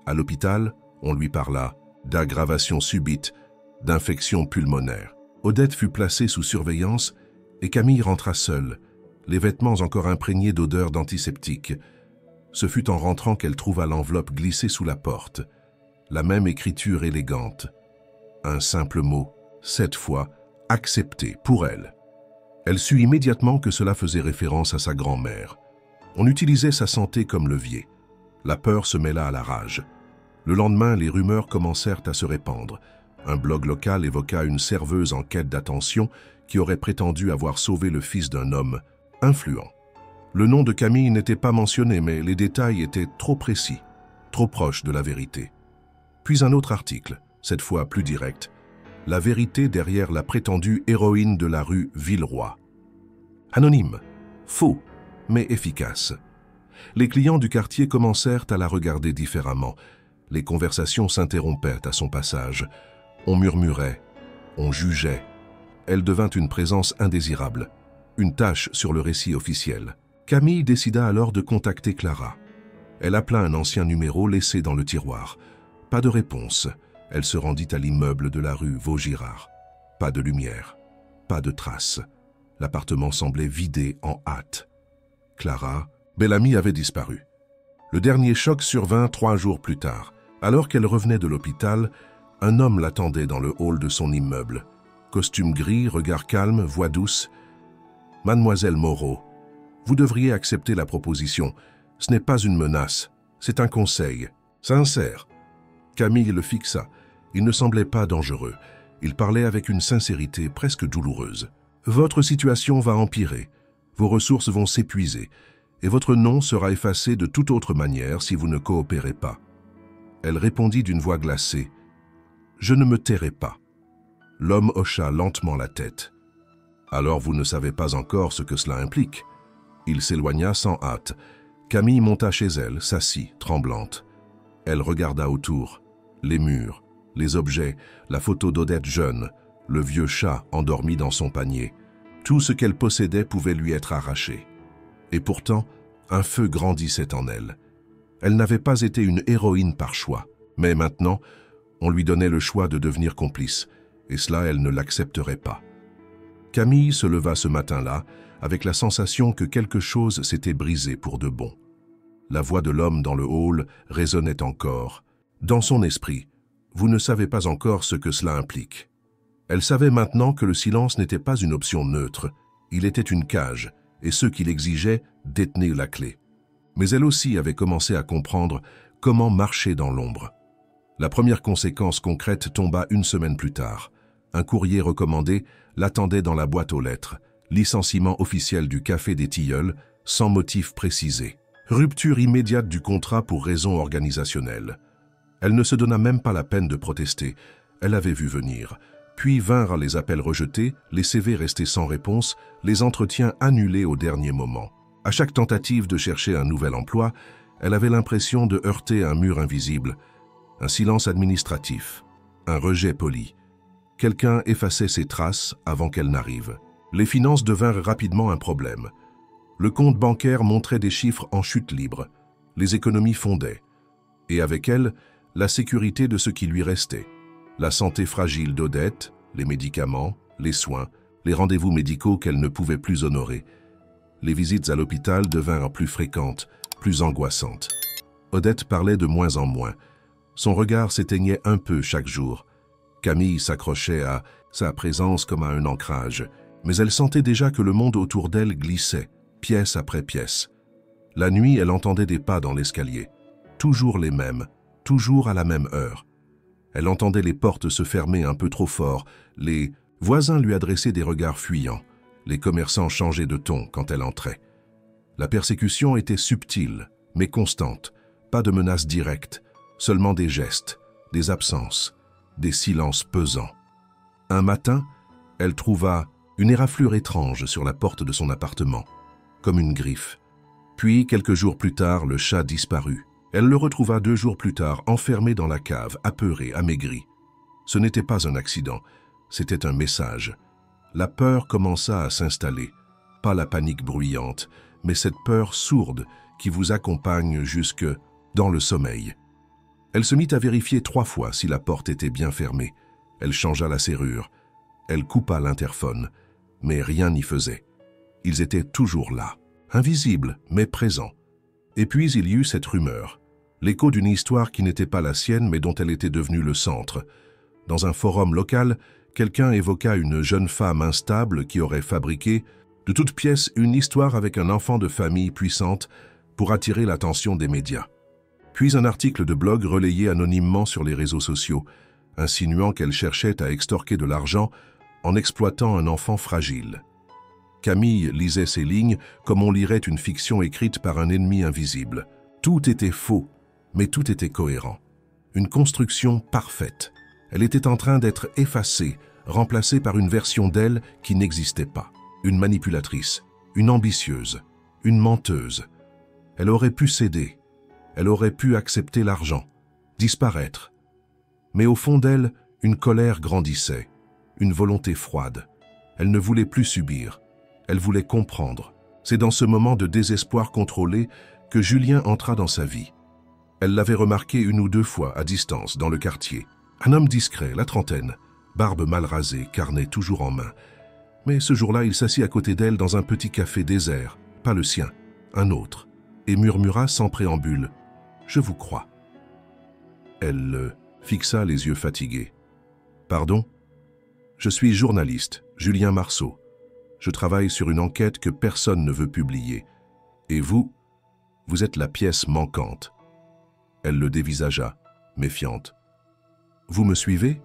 À l'hôpital, on lui parla d'aggravation subite, d'infection pulmonaire. Odette fut placée sous surveillance et Camille rentra seule, les vêtements encore imprégnés d'odeurs d'antiseptique. Ce fut en rentrant qu'elle trouva l'enveloppe glissée sous la porte. La même écriture élégante. Un simple mot, cette fois, accepté pour elle. Elle sut immédiatement que cela faisait référence à sa grand-mère. On utilisait sa santé comme levier. La peur se mêla à la rage. Le lendemain, les rumeurs commencèrent à se répandre. Un blog local évoqua une serveuse en quête d'attention qui aurait prétendu avoir sauvé le fils d'un homme influent. Le nom de Camille n'était pas mentionné, mais les détails étaient trop précis, trop proches de la vérité. Puis un autre article, cette fois plus direct, la vérité derrière la prétendue héroïne de la rue Villeroy. Anonyme, faux, mais efficace. Les clients du quartier commencèrent à la regarder différemment. Les conversations s'interrompaient à son passage. On murmurait, on jugeait. Elle devint une présence indésirable, une tache sur le récit officiel. Camille décida alors de contacter Clara. Elle appela un ancien numéro laissé dans le tiroir. Pas de réponse. Elle se rendit à l'immeuble de la rue Vaugirard. Pas de lumière, pas de traces. L'appartement semblait vidé en hâte. Clara, belle amie, avait disparu. Le dernier choc survint 3 jours plus tard. Alors qu'elle revenait de l'hôpital, un homme l'attendait dans le hall de son immeuble. Costume gris, regard calme, voix douce. « Mademoiselle Moreau, vous devriez accepter la proposition. Ce n'est pas une menace, c'est un conseil. Sincère. » Camille le fixa. Il ne semblait pas dangereux. Il parlait avec une sincérité presque douloureuse. « Votre situation va empirer. Vos ressources vont s'épuiser. Et votre nom sera effacé de toute autre manière si vous ne coopérez pas. » Elle répondit d'une voix glacée. « Je ne me tairai pas. » L'homme hocha lentement la tête. « Alors vous ne savez pas encore ce que cela implique. » Il s'éloigna sans hâte. Camille monta chez elle, s'assit, tremblante. Elle regarda autour. Les murs, les objets, la photo d'Odette jeune, le vieux chat endormi dans son panier. Tout ce qu'elle possédait pouvait lui être arraché. Et pourtant, un feu grandissait en elle. Elle n'avait pas été une héroïne par choix, mais maintenant, on lui donnait le choix de devenir complice, et cela, elle ne l'accepterait pas. Camille se leva ce matin-là, avec la sensation que quelque chose s'était brisé pour de bon. La voix de l'homme dans le hall résonnait encore. Dans son esprit, vous ne savez pas encore ce que cela implique. Elle savait maintenant que le silence n'était pas une option neutre, il était une cage, et ceux qui l'exigeaient détenaient la clé. Mais elle aussi avait commencé à comprendre comment marcher dans l'ombre. La première conséquence concrète tomba 1 semaine plus tard. Un courrier recommandé l'attendait dans la boîte aux lettres. Licenciement officiel du Café des Tilleuls, sans motif précisé. Rupture immédiate du contrat pour raisons organisationnelles. Elle ne se donna même pas la peine de protester. Elle avait vu venir. Puis vinrent les appels rejetés, les CV restés sans réponse, les entretiens annulés au dernier moment. À chaque tentative de chercher un nouvel emploi, elle avait l'impression de heurter un mur invisible, un silence administratif, un rejet poli. Quelqu'un effaçait ses traces avant qu'elle n'arrive. Les finances devinrent rapidement un problème. Le compte bancaire montrait des chiffres en chute libre. Les économies fondaient. Et avec elles, la sécurité de ce qui lui restait. La santé fragile d'Odette, les médicaments, les soins, les rendez-vous médicaux qu'elle ne pouvait plus honorer. Les visites à l'hôpital devinrent plus fréquentes, plus angoissantes. Odette parlait de moins en moins. Son regard s'éteignait un peu chaque jour. Camille s'accrochait à sa présence comme à un ancrage, mais elle sentait déjà que le monde autour d'elle glissait, pièce après pièce. La nuit, elle entendait des pas dans l'escalier, toujours les mêmes, toujours à la même heure. Elle entendait les portes se fermer un peu trop fort, les voisins lui adressaient des regards fuyants, les commerçants changeaient de ton quand elle entrait. La persécution était subtile, mais constante, pas de menaces directes, seulement des gestes, des absences, des silences pesants. Un matin, elle trouva une éraflure étrange sur la porte de son appartement, comme une griffe. Puis, quelques jours plus tard, le chat disparut. Elle le retrouva 2 jours plus tard, enfermé dans la cave, apeuré, amaigri. Ce n'était pas un accident, c'était un message. La peur commença à s'installer, pas la panique bruyante, mais cette peur sourde qui vous accompagne jusque dans le sommeil. Elle se mit à vérifier 3 fois si la porte était bien fermée. Elle changea la serrure. Elle coupa l'interphone, mais rien n'y faisait. Ils étaient toujours là, invisibles mais présents. Et puis il y eut cette rumeur, l'écho d'une histoire qui n'était pas la sienne mais dont elle était devenue le centre. Dans un forum local, quelqu'un évoqua une jeune femme instable qui aurait fabriqué, de toutes pièces, une histoire avec un enfant de famille puissante pour attirer l'attention des médias. Puis un article de blog relayé anonymement sur les réseaux sociaux, insinuant qu'elle cherchait à extorquer de l'argent en exploitant un enfant fragile. Camille lisait ces lignes comme on lirait une fiction écrite par un ennemi invisible. Tout était faux, mais tout était cohérent. Une construction parfaite. Elle était en train d'être effacée, remplacée par une version d'elle qui n'existait pas. Une manipulatrice, une ambitieuse, une menteuse. Elle aurait pu céder, elle aurait pu accepter l'argent, disparaître. Mais au fond d'elle, une colère grandissait, une volonté froide. Elle ne voulait plus subir, elle voulait comprendre. C'est dans ce moment de désespoir contrôlé que Julien entra dans sa vie. Elle l'avait remarqué une ou deux fois à distance dans le quartier. Un homme discret, la trentaine, barbe mal rasée, carnet toujours en main. Mais ce jour-là, il s'assit à côté d'elle dans un petit café désert, pas le sien, un autre, et murmura sans préambule « Je vous crois ». Elle fixa les yeux fatigués. « Pardon ? Je suis journaliste, Julien Marceau. Je travaille sur une enquête que personne ne veut publier. Et vous êtes la pièce manquante. » Elle le dévisagea, méfiante. « Vous me suivez ?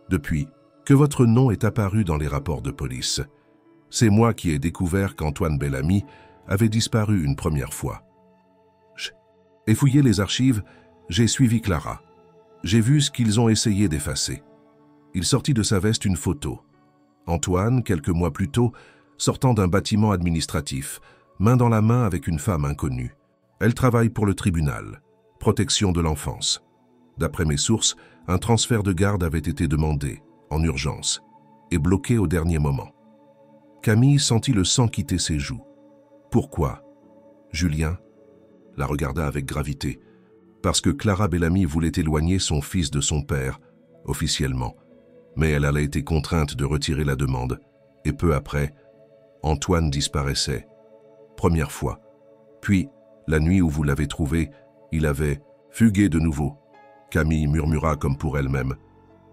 Depuis que votre nom est apparu dans les rapports de police. C'est moi qui ai découvert qu'Antoine Bellamy avait disparu une première fois. Et fouillé les archives, j'ai suivi Clara. J'ai vu ce qu'ils ont essayé d'effacer. Il sortit de sa veste une photo. Antoine, quelques mois plus tôt, sortant d'un bâtiment administratif, main dans la main avec une femme inconnue. Elle travaille pour le tribunal. Protection de l'enfance. D'après mes sources, un transfert de garde avait été demandé, en urgence, et bloqué au dernier moment. Camille sentit le sang quitter ses joues. Pourquoi ? Julien la regarda avec gravité. Parce que Clara Bellamy voulait éloigner son fils de son père, officiellement. Mais elle avait été contrainte de retirer la demande. Et peu après, Antoine disparaissait. Première fois. Puis, la nuit où vous l'avez trouvé, il avait fugué de nouveau. Camille murmura comme pour elle-même.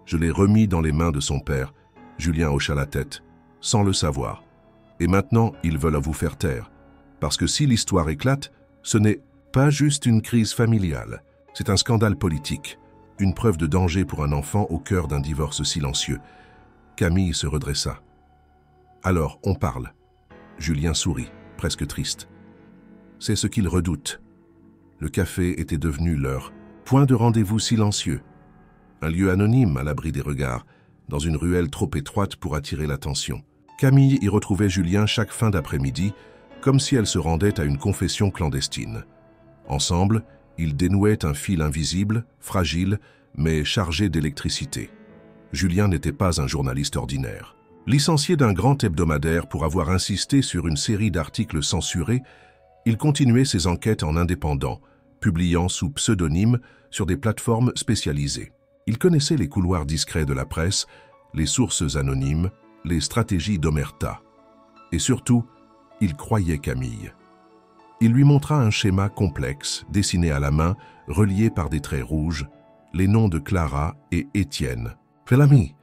Je l'ai remis dans les mains de son père. Julien hocha la tête, sans le savoir. Et maintenant, ils veulent vous faire taire. Parce que si l'histoire éclate, ce n'est pas juste une crise familiale. C'est un scandale politique. Une preuve de danger pour un enfant au cœur d'un divorce silencieux. Camille se redressa. Alors, on parle. Julien sourit, presque triste. C'est ce qu'il redoute. Le café était devenu leur point de rendez-vous silencieux. Un lieu anonyme à l'abri des regards, dans une ruelle trop étroite pour attirer l'attention. Camille y retrouvait Julien chaque fin d'après-midi, comme si elle se rendait à une confession clandestine. Ensemble, ils dénouaient un fil invisible, fragile, mais chargé d'électricité. Julien n'était pas un journaliste ordinaire. Licencié d'un grand hebdomadaire pour avoir insisté sur une série d'articles censurés, il continuait ses enquêtes en indépendant, publiant sous pseudonyme sur des plateformes spécialisées. Il connaissait les couloirs discrets de la presse, les sources anonymes, les stratégies d'Omerta. Et surtout, il croyait Camille. Il lui montra un schéma complexe, dessiné à la main, relié par des traits rouges, les noms de Clara et Étienne. Bellamy,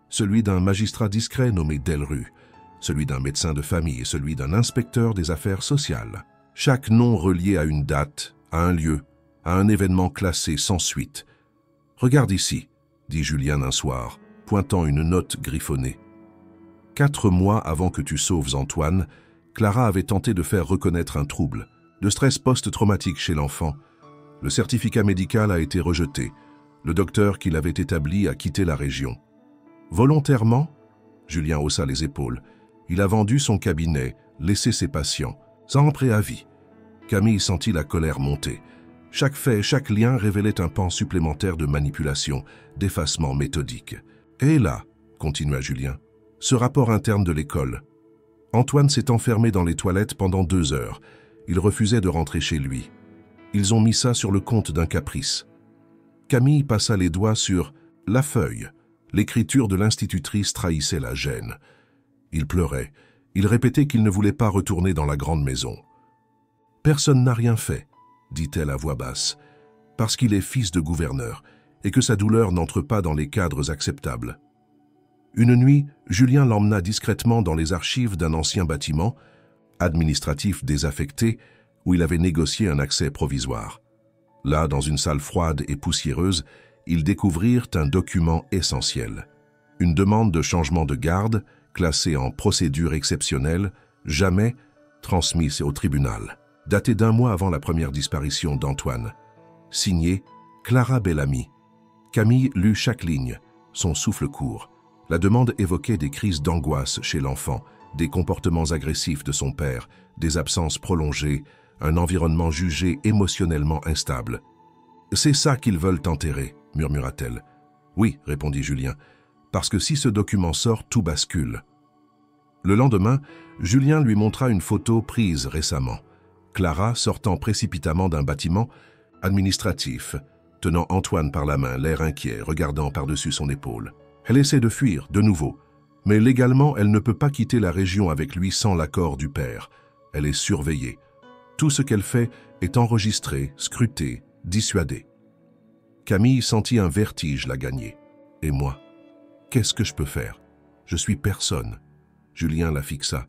celui d'un magistrat discret nommé Delru, celui d'un médecin de famille et celui d'un inspecteur des affaires sociales. Chaque nom relié à une date, à un lieu, à un événement classé sans suite. « Regarde ici », dit Julien un soir, pointant une note griffonnée. 4 mois avant que tu sauves Antoine, Clara avait tenté de faire reconnaître un trouble, de stress post-traumatique chez l'enfant. Le certificat médical a été rejeté. Le docteur qui l'avait établi a quitté la région. Volontairement, Julien haussa les épaules. Il a vendu son cabinet, laissé ses patients, sans préavis. Camille sentit la colère monter. Chaque fait, chaque lien révélait un pan supplémentaire de manipulation, d'effacement méthodique. Et là, continua Julien, ce rapport interne de l'école. Antoine s'est enfermé dans les toilettes pendant 2 heures. Il refusait de rentrer chez lui. Ils ont mis ça sur le compte d'un caprice. Camille passa les doigts sur la feuille, L'écriture de l'institutrice trahissait la gêne. Il pleurait. Il répétait qu'il ne voulait pas retourner dans la grande maison. « Personne n'a rien fait, » dit-elle à voix basse, « parce qu'il est fils de gouverneur et que sa douleur n'entre pas dans les cadres acceptables. » Une nuit, Julien l'emmena discrètement dans les archives d'un ancien bâtiment, administratif désaffecté, où il avait négocié un accès provisoire. Là, dans une salle froide et poussiéreuse, ils découvrirent un document essentiel. Une demande de changement de garde, classée en procédure exceptionnelle, jamais transmise au tribunal, datée d'1 mois avant la première disparition d'Antoine. Signé Clara Bellamy. Camille lut chaque ligne, son souffle court. La demande évoquait des crises d'angoisse chez l'enfant, des comportements agressifs de son père, des absences prolongées, un environnement jugé émotionnellement instable. « C'est ça qu'ils veulent enterrer », murmura-t-elle. « Oui, répondit Julien, parce que si ce document sort, tout bascule. » Le lendemain, Julien lui montra une photo prise récemment. Clara sortant précipitamment d'un bâtiment administratif, tenant Antoine par la main, l'air inquiet, regardant par-dessus son épaule. Elle essaie de fuir, de nouveau, mais légalement, elle ne peut pas quitter la région avec lui sans l'accord du père. Elle est surveillée. Tout ce qu'elle fait est enregistré, scruté, dissuadé. Camille sentit un vertige la gagner. Et moi, qu'est-ce que je peux faire? Je suis personne. Julien la fixa.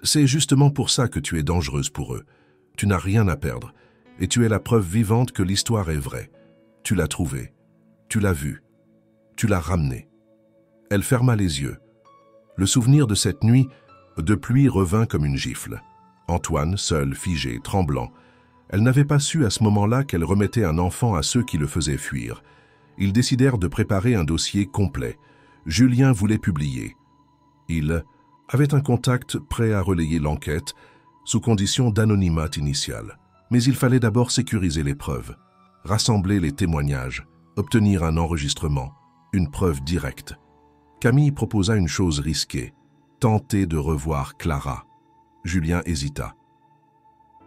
C'est justement pour ça que tu es dangereuse pour eux. Tu n'as rien à perdre, et tu es la preuve vivante que l'histoire est vraie. Tu l'as trouvée, tu l'as vue, tu l'as ramenée. Elle ferma les yeux. Le souvenir de cette nuit de pluie revint comme une gifle. Antoine, seul, figé, tremblant. Elle n'avait pas su à ce moment-là qu'elle remettait un enfant à ceux qui le faisaient fuir. Ils décidèrent de préparer un dossier complet. Julien voulait publier. Il avait un contact prêt à relayer l'enquête, sous condition d'anonymat initial. Mais il fallait d'abord sécuriser les preuves, rassembler les témoignages, obtenir un enregistrement, une preuve directe. Camille proposa une chose risquée, tenter de revoir Clara. Julien hésita.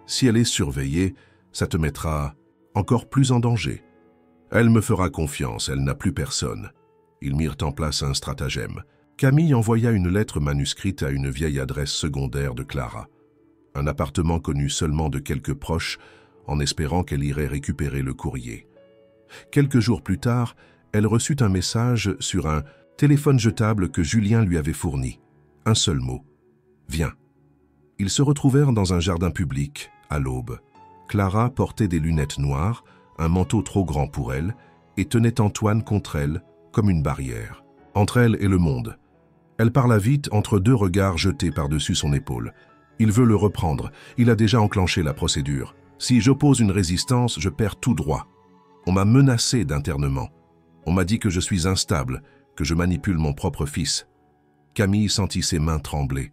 Si elle est surveillée, ça te mettra encore plus en danger. Elle me fera confiance, elle n'a plus personne. Ils mirent en place un stratagème. Camille envoya une lettre manuscrite à une vieille adresse secondaire de Clara. Un appartement connu seulement de quelques proches, en espérant qu'elle irait récupérer le courrier. Quelques jours plus tard, elle reçut un message sur un téléphone jetable que Julien lui avait fourni. Un seul mot. « Viens ». Ils se retrouvèrent dans un jardin public, à l'aube. Clara portait des lunettes noires, un manteau trop grand pour elle, et tenait Antoine contre elle, comme une barrière. Entre elle et le monde. Elle parla vite entre 2 regards jetés par-dessus son épaule. Il veut le reprendre, il a déjà enclenché la procédure. Si j'oppose une résistance, je perds tout droit. On m'a menacé d'internement. On m'a dit que je suis instable, que je manipule mon propre fils. Camille sentit ses mains trembler.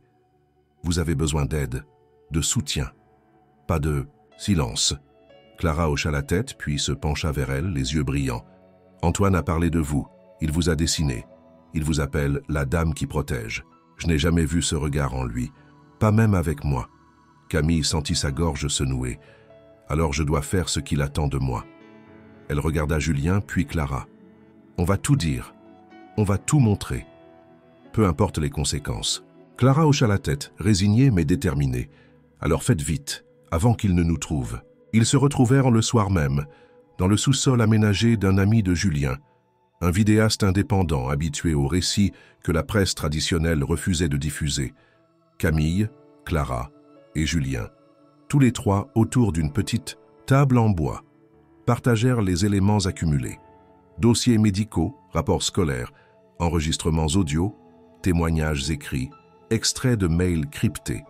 Vous avez besoin d'aide, de soutien, pas de silence. Clara hocha la tête, puis se pencha vers elle, les yeux brillants. Antoine a parlé de vous, il vous a dessiné. Il vous appelle la dame qui protège. Je n'ai jamais vu ce regard en lui, pas même avec moi. Camille sentit sa gorge se nouer. Alors je dois faire ce qu'il attend de moi. Elle regarda Julien, puis Clara. On va tout dire, on va tout montrer. Peu importe les conséquences. Clara hocha la tête, résignée mais déterminée. Alors faites vite, avant qu'il ne nous trouve. Ils se retrouvèrent le soir même, dans le sous-sol aménagé d'un ami de Julien, un vidéaste indépendant habitué aux récits que la presse traditionnelle refusait de diffuser. Camille, Clara et Julien, tous les 3 autour d'une petite table en bois, partagèrent les éléments accumulés. Dossiers médicaux, rapports scolaires, enregistrements audio, témoignages écrits, extraits de mails cryptés,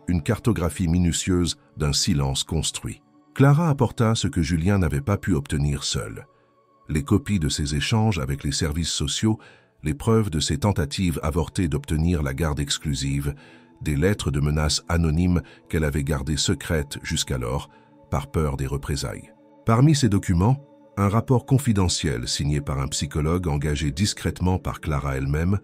une cartographie minutieuse d'un silence construit. Clara apporta ce que Julien n'avait pas pu obtenir seul. Les copies de ses échanges avec les services sociaux, les preuves de ses tentatives avortées d'obtenir la garde exclusive, des lettres de menaces anonymes qu'elle avait gardées secrètes jusqu'alors, par peur des représailles. Parmi ces documents, un rapport confidentiel signé par un psychologue engagé discrètement par Clara elle-même,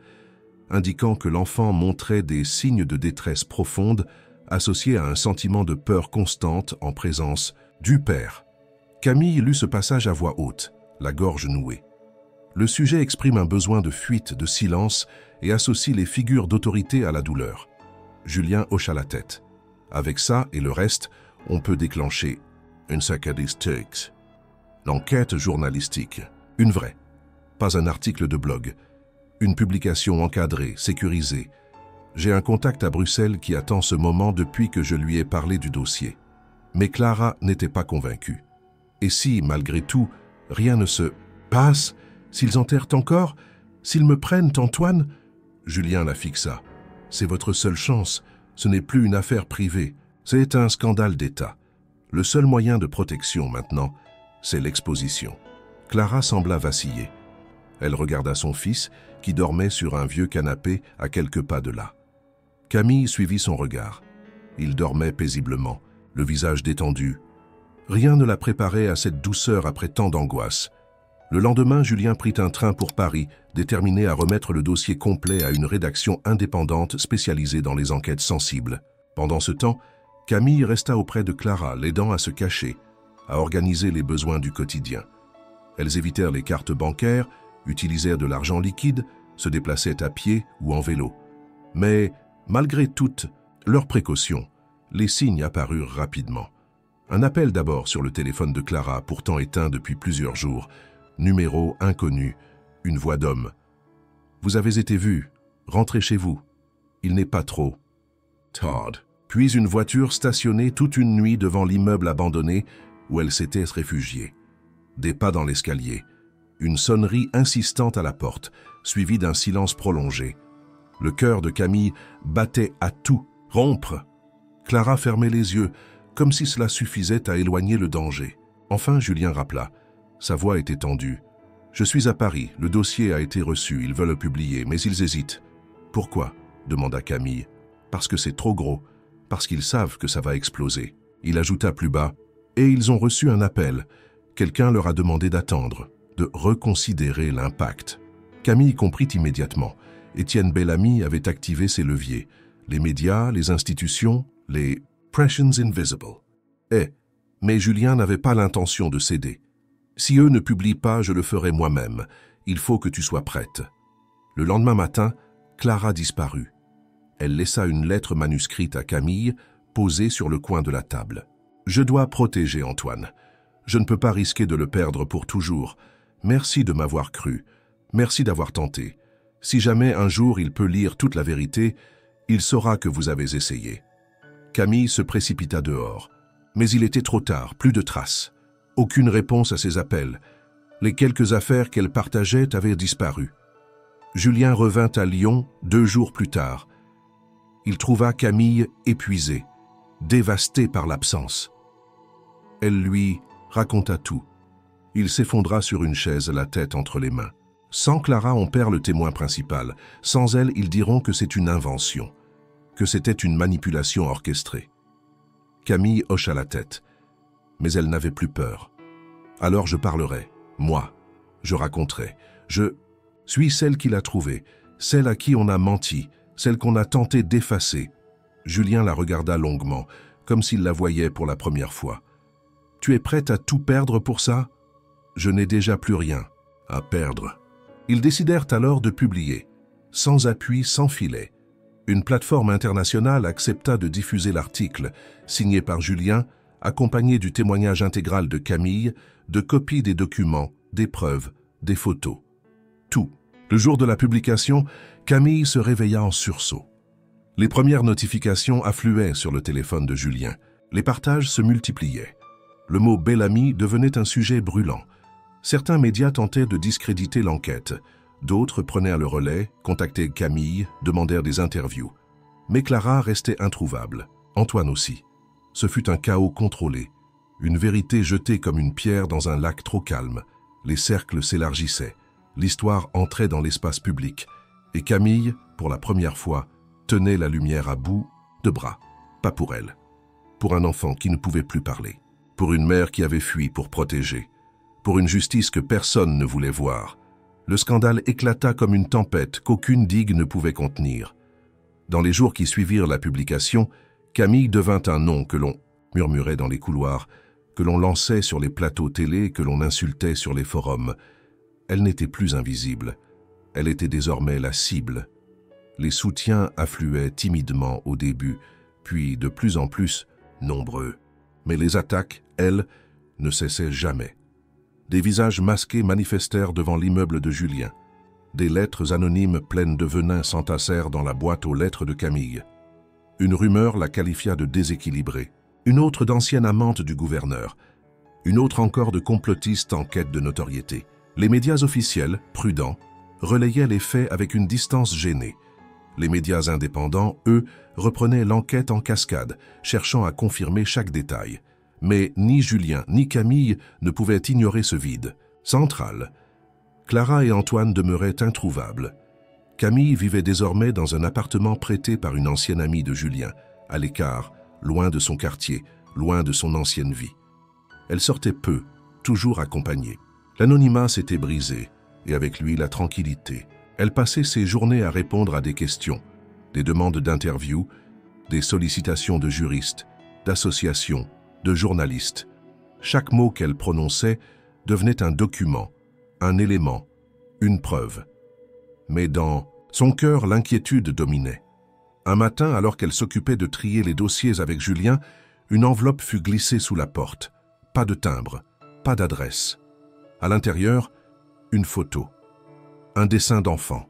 indiquant que l'enfant montrait des signes de détresse profonde associés à un sentiment de peur constante en présence du père. Camille lut ce passage à voix haute, la gorge nouée. Le sujet exprime un besoin de fuite, de silence et associe les figures d'autorité à la douleur. Julien hocha la tête. Avec ça et le reste, on peut déclencher une statistics. L'enquête journalistique. Une vraie. Pas un article de blog. Une publication encadrée, sécurisée. J'ai un contact à Bruxelles qui attend ce moment depuis que je lui ai parlé du dossier. Mais Clara n'était pas convaincue. Et si, malgré tout, rien ne se passe, s'ils enterrent encore, s'ils me prennent, Antoine? Julien la fixa. C'est votre seule chance. Ce n'est plus une affaire privée. C'est un scandale d'État. Le seul moyen de protection maintenant, c'est l'exposition. Clara sembla vaciller. Elle regarda son fils, qui dormait sur un vieux canapé à quelques pas de là. Camille suivit son regard. Il dormait paisiblement, le visage détendu. Rien ne la préparait à cette douceur après tant d'angoisse. Le lendemain, Julien prit un train pour Paris, déterminé à remettre le dossier complet à une rédaction indépendante spécialisée dans les enquêtes sensibles. Pendant ce temps, Camille resta auprès de Clara, l'aidant à se cacher, à organiser les besoins du quotidien. Elles évitèrent les cartes bancaires, utilisèrent de l'argent liquide, se déplaçaient à pied ou en vélo. Mais, malgré toutes leurs précautions, les signes apparurent rapidement. Un appel d'abord sur le téléphone de Clara, pourtant éteint depuis plusieurs jours. Numéro inconnu, une voix d'homme. « Vous avez été vu, rentrez chez vous. Il n'est pas trop. Todd. » Puis une voiture stationnée toute une nuit devant l'immeuble abandonné où elle s'était réfugiée. Des pas dans l'escalier. Une sonnerie insistante à la porte, suivie d'un silence prolongé. Le cœur de Camille battait à tout rompre. Clara fermait les yeux, comme si cela suffisait à éloigner le danger. Enfin, Julien rappela. Sa voix était tendue. « Je suis à Paris, le dossier a été reçu, ils veulent le publier, mais ils hésitent. »« Pourquoi ?» demanda Camille. « Parce que c'est trop gros, parce qu'ils savent que ça va exploser. » Il ajouta plus bas. « Et ils ont reçu un appel. Quelqu'un leur a demandé d'attendre, de reconsidérer l'impact. » Camille comprit immédiatement. Étienne Bellamy avait activé ses leviers. Les médias, les institutions, les « pressions invisible ». Mais Julien n'avait pas l'intention de céder. « Si eux ne publient pas, je le ferai moi-même. Il faut que tu sois prête. » Le lendemain matin, Clara disparut. Elle laissa une lettre manuscrite à Camille, posée sur le coin de la table. « Je dois protéger Antoine. Je ne peux pas risquer de le perdre pour toujours. Merci de m'avoir cru. Merci d'avoir tenté. Si jamais un jour il peut lire toute la vérité, il saura que vous avez essayé. » Camille se précipita dehors. Mais il était trop tard, plus de traces. Aucune réponse à ses appels. Les quelques affaires qu'elle partageait avaient disparu. Julien revint à Lyon 2 jours plus tard. Il trouva Camille épuisée, dévastée par l'absence. Elle lui raconta tout. Il s'effondra sur une chaise, la tête entre les mains. Sans Clara, on perd le témoin principal. Sans elle, ils diront que c'est une invention, que c'était une manipulation orchestrée. Camille hocha la tête, mais elle n'avait plus peur. Alors je parlerai, moi, je raconterai. Je suis celle qui l'a trouvée, celle à qui on a menti, celle qu'on a tenté d'effacer. Julien la regarda longuement, comme s'il la voyait pour la première fois. « Tu es prête à tout perdre pour ça ? Je n'ai déjà plus rien à perdre. » Ils décidèrent alors de publier, sans appui, sans filet. Une plateforme internationale accepta de diffuser l'article, signé par Julien, accompagné du témoignage intégral de Camille, de copies des documents, des preuves, des photos. Tout. Le jour de la publication, Camille se réveilla en sursaut. Les premières notifications affluaient sur le téléphone de Julien. Les partages se multipliaient. Le mot Bellamy devenait un sujet brûlant. Certains médias tentaient de discréditer l'enquête. D'autres prenaient le relais, contactaient Camille, demandèrent des interviews. Mais Clara restait introuvable. Antoine aussi. Ce fut un chaos contrôlé. Une vérité jetée comme une pierre dans un lac trop calme. Les cercles s'élargissaient. L'histoire entrait dans l'espace public. Et Camille, pour la première fois, tenait la lumière à bout de bras. Pas pour elle. Pour un enfant qui ne pouvait plus parler. Pour une mère qui avait fui pour protéger. Pour une justice que personne ne voulait voir. Le scandale éclata comme une tempête qu'aucune digue ne pouvait contenir. Dans les jours qui suivirent la publication, Camille devint un nom que l'on murmurait dans les couloirs, que l'on lançait sur les plateaux télé, que l'on insultait sur les forums. Elle n'était plus invisible, elle était désormais la cible. Les soutiens affluaient timidement au début, puis de plus en plus nombreux. Mais les attaques, elles, ne cessaient jamais. Des visages masqués manifestèrent devant l'immeuble de Julien. Des lettres anonymes pleines de venin s'entassèrent dans la boîte aux lettres de Camille. Une rumeur la qualifia de déséquilibrée, une autre d'ancienne amante du gouverneur, une autre encore de complotiste en quête de notoriété. Les médias officiels, prudents, relayaient les faits avec une distance gênée. Les médias indépendants, eux, reprenaient l'enquête en cascade, cherchant à confirmer chaque détail. Mais ni Julien ni Camille ne pouvaient ignorer ce vide. Central, Clara et Antoine demeuraient introuvables. Camille vivait désormais dans un appartement prêté par une ancienne amie de Julien, à l'écart, loin de son quartier, loin de son ancienne vie. Elle sortait peu, toujours accompagnée. L'anonymat s'était brisé, et avec lui la tranquillité. Elle passait ses journées à répondre à des questions, des demandes d'interview, des sollicitations de juristes, d'associations, de journalistes. Chaque mot qu'elle prononçait devenait un document, un élément, une preuve. Mais dans son cœur, l'inquiétude dominait. Un matin, alors qu'elle s'occupait de trier les dossiers avec Julien, une enveloppe fut glissée sous la porte. Pas de timbre, pas d'adresse. À l'intérieur, une photo, un dessin d'enfant.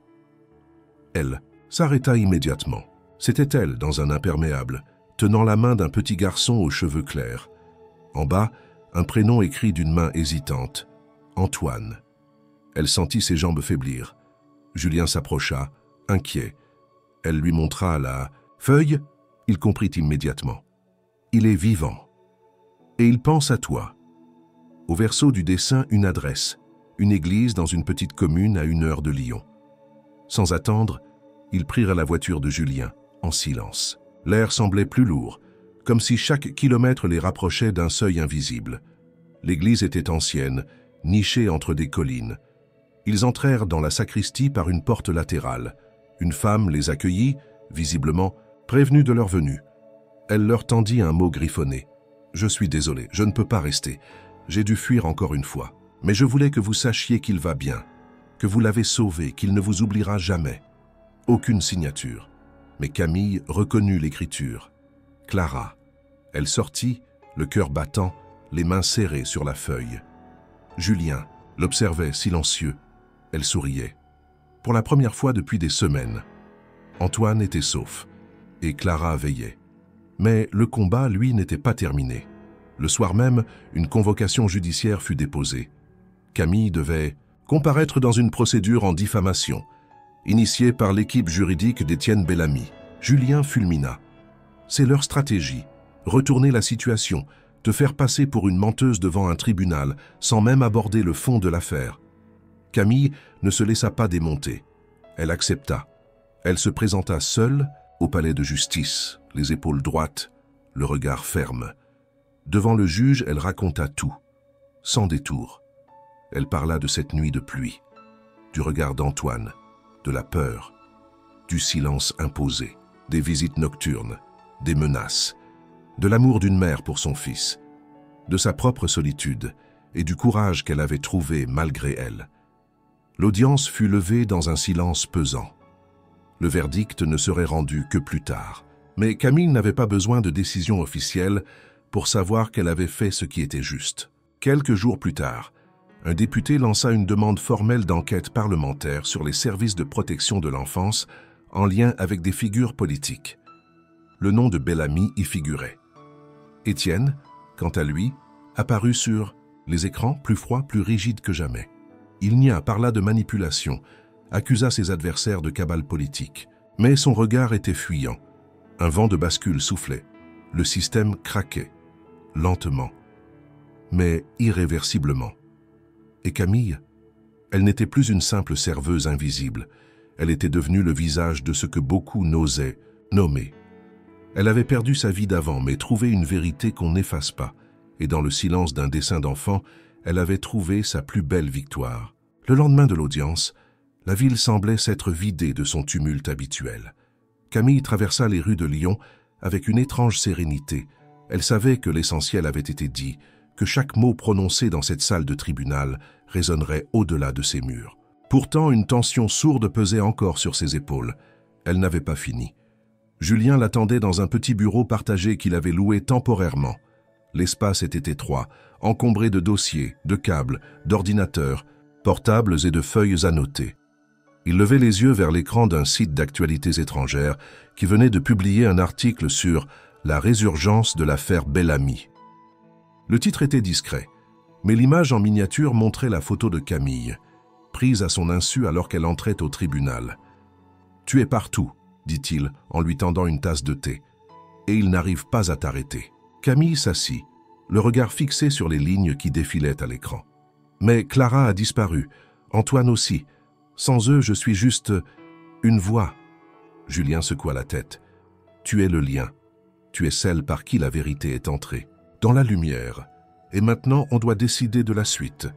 Elle s'arrêta immédiatement. C'était elle, dans un imperméable, tenant la main d'un petit garçon aux cheveux clairs. En bas, un prénom écrit d'une main hésitante, Antoine. Elle sentit ses jambes faiblir. Julien s'approcha, inquiet. Elle lui montra la feuille. Il comprit immédiatement. Il est vivant. Et il pense à toi. Au verso du dessin, une adresse, une église dans une petite commune à 1 heure de Lyon. Sans attendre, ils prirent la voiture de Julien, en silence. L'air semblait plus lourd, comme si chaque kilomètre les rapprochait d'un seuil invisible. L'église était ancienne, nichée entre des collines. Ils entrèrent dans la sacristie par une porte latérale. Une femme les accueillit, visiblement prévenue de leur venue. Elle leur tendit un mot griffonné. « Je suis désolé, je ne peux pas rester. J'ai dû fuir encore une fois. Mais je voulais que vous sachiez qu'il va bien, que vous l'avez sauvé, qu'il ne vous oubliera jamais. » Aucune signature. Mais Camille reconnut l'écriture. Clara. Elle sortit, le cœur battant, les mains serrées sur la feuille. Julien l'observait silencieux. Elle souriait. Pour la première fois depuis des semaines. Antoine était sauf, et Clara veillait. Mais le combat, lui, n'était pas terminé. Le soir même, une convocation judiciaire fut déposée. Camille devait comparaître dans une procédure en diffamation, initiée par l'équipe juridique d'Étienne Bellamy. Julien fulmina. C'est leur stratégie, retourner la situation, te faire passer pour une menteuse devant un tribunal, sans même aborder le fond de l'affaire. Camille ne se laissa pas démonter. Elle accepta. Elle se présenta seule au palais de justice, les épaules droites, le regard ferme. Devant le juge, elle raconta tout, sans détour. Elle parla de cette nuit de pluie, du regard d'Antoine, de la peur, du silence imposé, des visites nocturnes, des menaces, de l'amour d'une mère pour son fils, de sa propre solitude et du courage qu'elle avait trouvé malgré elle. L'audience fut levée dans un silence pesant. Le verdict ne serait rendu que plus tard. Mais Camille n'avait pas besoin de décision officielle pour savoir qu'elle avait fait ce qui était juste. Quelques jours plus tard, un député lança une demande formelle d'enquête parlementaire sur les services de protection de l'enfance en lien avec des figures politiques. Le nom de Bellamy y figurait. Étienne, quant à lui, apparut sur les écrans plus froids, plus rigides que jamais. Il nia, parla de manipulation, accusa ses adversaires de cabale politique. Mais son regard était fuyant. Un vent de bascule soufflait. Le système craquait, lentement, mais irréversiblement. Et Camille, elle n'était plus une simple serveuse invisible. Elle était devenue le visage de ce que beaucoup n'osaient nommer. Elle avait perdu sa vie d'avant, mais trouvé une vérité qu'on n'efface pas. Et dans le silence d'un dessin d'enfant, elle avait trouvé sa plus belle victoire. Le lendemain de l'audience, la ville semblait s'être vidée de son tumulte habituel. Camille traversa les rues de Lyon avec une étrange sérénité. Elle savait que l'essentiel avait été dit, que chaque mot prononcé dans cette salle de tribunal résonnerait au-delà de ses murs. Pourtant, une tension sourde pesait encore sur ses épaules. Elle n'avait pas fini. Julien l'attendait dans un petit bureau partagé qu'il avait loué temporairement. L'espace était étroit, encombré de dossiers, de câbles, d'ordinateurs, portables et de feuilles annotées. Il levait les yeux vers l'écran d'un site d'actualités étrangères qui venait de publier un article sur la résurgence de l'affaire Bellamy. Le titre était discret, mais l'image en miniature montrait la photo de Camille, prise à son insu alors qu'elle entrait au tribunal. « Tu es partout », dit-il en lui tendant une tasse de thé, « et il n'arrive pas à t'arrêter. » Camille s'assit, le regard fixé sur les lignes qui défilaient à l'écran. « Mais Clara a disparu, Antoine aussi. Sans eux, je suis juste une voix. » Julien secoua la tête. « Tu es le lien. Tu es celle par qui la vérité est entrée. Dans la lumière. Et maintenant, on doit décider de la suite. »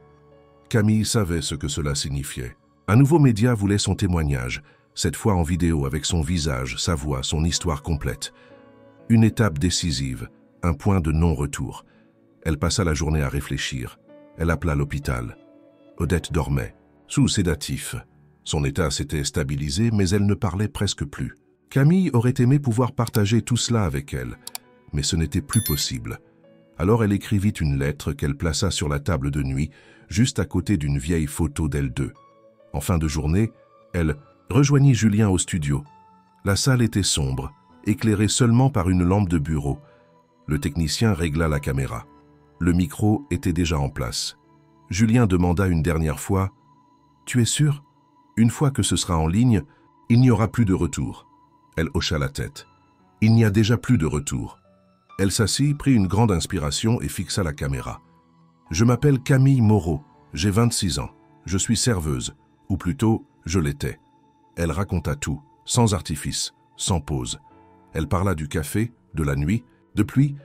Camille savait ce que cela signifiait. Un nouveau média voulait son témoignage, cette fois en vidéo avec son visage, sa voix, son histoire complète. Une étape décisive, un point de non-retour. Elle passa la journée à réfléchir. Elle appela l'hôpital. Odette dormait, sous sédatif. Son état s'était stabilisé, mais elle ne parlait presque plus. Camille aurait aimé pouvoir partager tout cela avec elle, mais ce n'était plus possible. Alors elle écrivit une lettre qu'elle plaça sur la table de nuit, juste à côté d'une vieille photo d'elle deux. En fin de journée, elle rejoignit Julien au studio. La salle était sombre, éclairée seulement par une lampe de bureau. Le technicien régla la caméra. Le micro était déjà en place. Julien demanda une dernière fois « Tu es sûr ? Une fois que ce sera en ligne, il n'y aura plus de retour. » Elle hocha la tête. « Il n'y a déjà plus de retour. » Elle s'assit, prit une grande inspiration et fixa la caméra. « Je m'appelle Camille Moreau, j'ai 26 ans. Je suis serveuse, ou plutôt, je l'étais. » Elle raconta tout, sans artifice, sans pause. Elle parla du café, de la nuit, de pluie,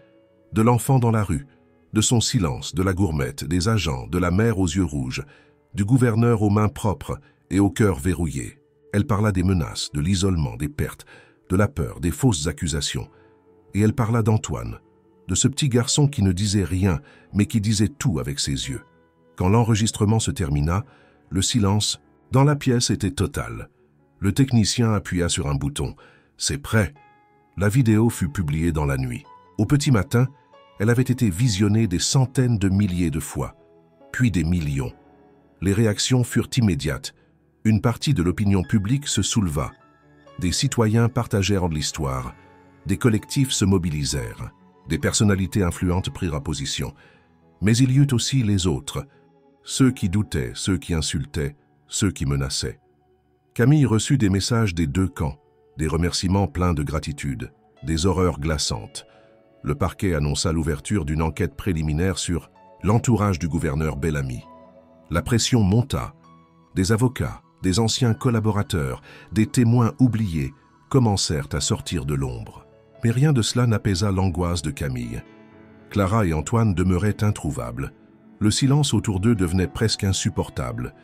de l'enfant dans la rue, de son silence, de la gourmette, des agents, de la mère aux yeux rouges, du gouverneur aux mains propres et au cœur verrouillé. Elle parla des menaces, de l'isolement, des pertes, de la peur, des fausses accusations. Et elle parla d'Antoine, de ce petit garçon qui ne disait rien, mais qui disait tout avec ses yeux. Quand l'enregistrement se termina, le silence dans la pièce était total. Le technicien appuya sur un bouton. « C'est prêt !» La vidéo fut publiée dans la nuit. Au petit matin, elle avait été visionnée des centaines de milliers de fois, puis des millions. Les réactions furent immédiates. Une partie de l'opinion publique se souleva. Des citoyens partagèrent l'histoire. Des collectifs se mobilisèrent. Des personnalités influentes prirent position. Mais il y eut aussi les autres. Ceux qui doutaient, ceux qui insultaient, ceux qui menaçaient. Camille reçut des messages des deux camps, des remerciements pleins de gratitude, des horreurs glaçantes. Le parquet annonça l'ouverture d'une enquête préliminaire sur l'entourage du gouverneur Bellamy. La pression monta. Des avocats, des anciens collaborateurs, des témoins oubliés commencèrent à sortir de l'ombre. Mais rien de cela n'apaisa l'angoisse de Camille. Clara et Antoine demeuraient introuvables. Le silence autour d'eux devenait presque insupportable.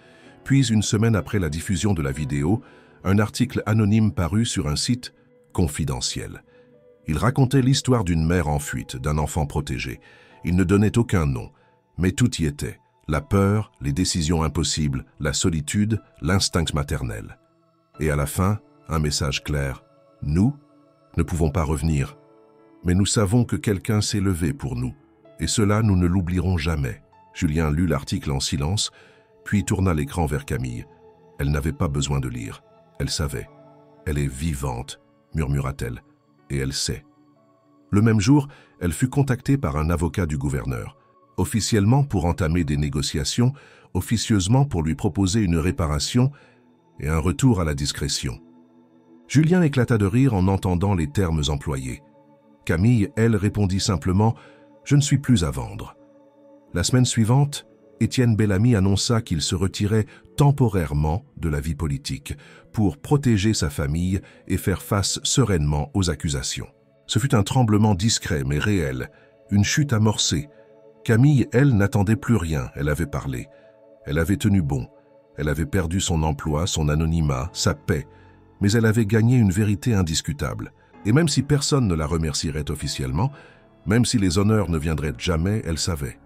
Puis, une semaine après la diffusion de la vidéo, un article anonyme parut sur un site confidentiel. Il racontait l'histoire d'une mère en fuite, d'un enfant protégé. Il ne donnait aucun nom, mais tout y était. La peur, les décisions impossibles, la solitude, l'instinct maternel. Et à la fin, un message clair. « Nous ne pouvons pas revenir, mais nous savons que quelqu'un s'est levé pour nous, et cela nous ne l'oublierons jamais. » Julien lut l'article en silence, puis tourna l'écran vers Camille. Elle n'avait pas besoin de lire. Elle savait. « Elle est vivante », murmura-t-elle, « et elle sait. » Le même jour, elle fut contactée par un avocat du gouverneur, officiellement pour entamer des négociations, officieusement pour lui proposer une réparation et un retour à la discrétion. Julien éclata de rire en entendant les termes employés. Camille, elle, répondit simplement « Je ne suis plus à vendre ». La semaine suivante, Étienne Bellamy annonça qu'il se retirait temporairement de la vie politique pour protéger sa famille et faire face sereinement aux accusations. Ce fut un tremblement discret mais réel, une chute amorcée. Camille, elle, n'attendait plus rien, elle avait parlé. Elle avait tenu bon, elle avait perdu son emploi, son anonymat, sa paix, mais elle avait gagné une vérité indiscutable. Et même si personne ne la remercierait officiellement, même si les honneurs ne viendraient jamais, elle savait.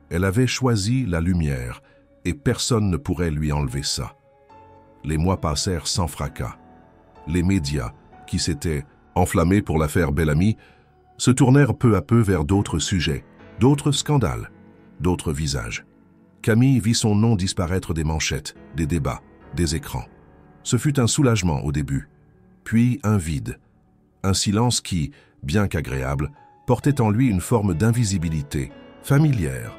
Elle avait choisi la lumière, et personne ne pourrait lui enlever ça. Les mois passèrent sans fracas. Les médias, qui s'étaient enflammés pour l'affaire Bellamy, se tournèrent peu à peu vers d'autres sujets, d'autres scandales, d'autres visages. Camille vit son nom disparaître des manchettes, des débats, des écrans. Ce fut un soulagement au début, puis un vide, un silence qui, bien qu'agréable, portait en lui une forme d'invisibilité, familière.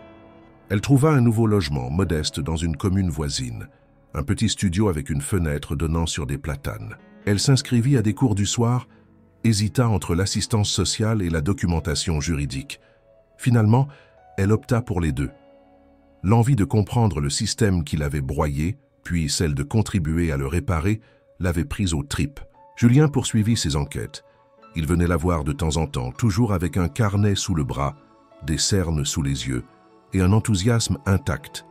Elle trouva un nouveau logement, modeste, dans une commune voisine, un petit studio avec une fenêtre donnant sur des platanes. Elle s'inscrivit à des cours du soir, hésita entre l'assistance sociale et la documentation juridique. Finalement, elle opta pour les deux. L'envie de comprendre le système qui l'avait broyé, puis celle de contribuer à le réparer, l'avait prise aux tripes. Julien poursuivit ses enquêtes. Il venait la voir de temps en temps, toujours avec un carnet sous le bras, des cernes sous les yeux et un enthousiasme intact.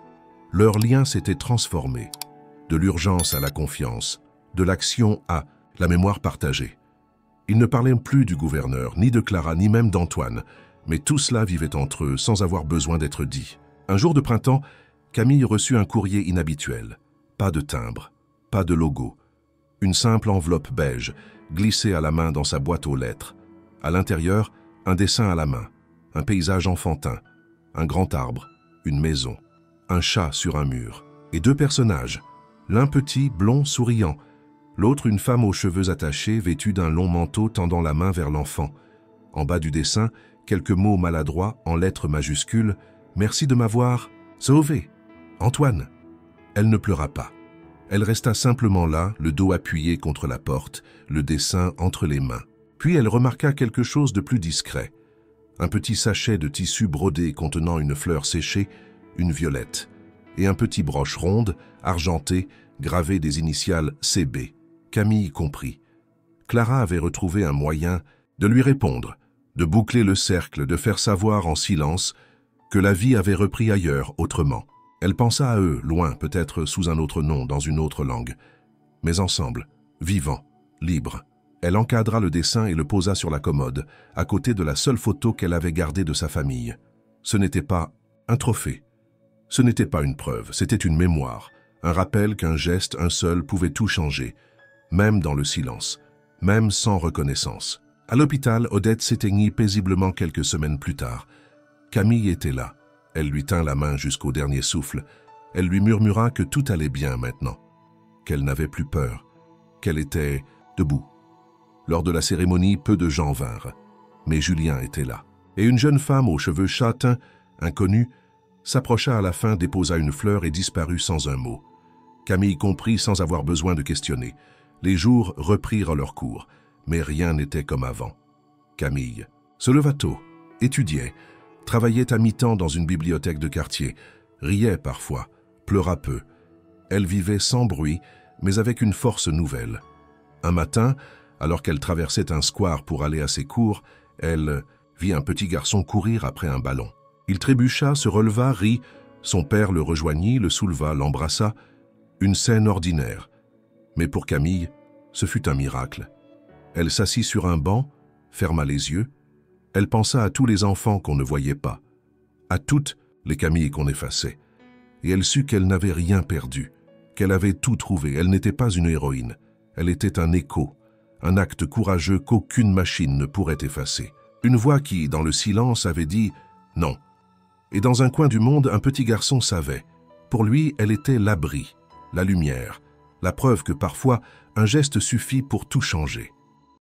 Leur lien s'était transformé, de l'urgence à la confiance, de l'action à la mémoire partagée. Ils ne parlaient plus du gouverneur, ni de Clara, ni même d'Antoine, mais tout cela vivait entre eux sans avoir besoin d'être dit. Un jour de printemps, Camille reçut un courrier inhabituel. Pas de timbre, pas de logo. Une simple enveloppe beige, glissée à la main dans sa boîte aux lettres. À l'intérieur, un dessin à la main, un paysage enfantin, un grand arbre, une maison, un chat sur un mur, et deux personnages, l'un petit, blond, souriant, l'autre une femme aux cheveux attachés, vêtue d'un long manteau tendant la main vers l'enfant. En bas du dessin, quelques mots maladroits en lettres majuscules. « Merci de m'avoir sauvé, Antoine !» Elle ne pleura pas. Elle resta simplement là, le dos appuyé contre la porte, le dessin entre les mains. Puis elle remarqua quelque chose de plus discret. Un petit sachet de tissu brodé contenant une fleur séchée, une violette, et un petit broche ronde, argentée, gravée des initiales CB. Camille comprit. Clara avait retrouvé un moyen de lui répondre, de boucler le cercle, de faire savoir en silence que la vie avait repris ailleurs, autrement. Elle pensa à eux, loin, peut-être sous un autre nom, dans une autre langue, mais ensemble, vivants, libres. Elle encadra le dessin et le posa sur la commode, à côté de la seule photo qu'elle avait gardée de sa famille. Ce n'était pas un trophée. Ce n'était pas une preuve, c'était une mémoire, un rappel qu'un geste, un seul, pouvait tout changer, même dans le silence, même sans reconnaissance. À l'hôpital, Odette s'éteignit paisiblement quelques semaines plus tard. Camille était là. Elle lui tint la main jusqu'au dernier souffle. Elle lui murmura que tout allait bien maintenant, qu'elle n'avait plus peur, qu'elle était debout. Lors de la cérémonie, peu de gens vinrent, mais Julien était là. Et une jeune femme aux cheveux châtains, inconnue, s'approcha à la fin, déposa une fleur et disparut sans un mot. Camille comprit sans avoir besoin de questionner. Les jours reprirent leur cours, mais rien n'était comme avant. Camille se leva tôt, étudiait, travaillait à mi-temps dans une bibliothèque de quartier, riait parfois, pleura peu. Elle vivait sans bruit, mais avec une force nouvelle. Un matin, alors qu'elle traversait un square pour aller à ses cours, elle vit un petit garçon courir après un ballon. Il trébucha, se releva, rit. Son père le rejoignit, le souleva, l'embrassa. Une scène ordinaire. Mais pour Camille, ce fut un miracle. Elle s'assit sur un banc, ferma les yeux. Elle pensa à tous les enfants qu'on ne voyait pas, à toutes les Camilles qu'on effaçait. Et elle sut qu'elle n'avait rien perdu, qu'elle avait tout trouvé. Elle n'était pas une héroïne. Elle était un écho, un acte courageux qu'aucune machine ne pourrait effacer. Une voix qui, dans le silence, avait dit « non ». Et dans un coin du monde, un petit garçon savait. Pour lui, elle était l'abri, la lumière, la preuve que parfois, un geste suffit pour tout changer.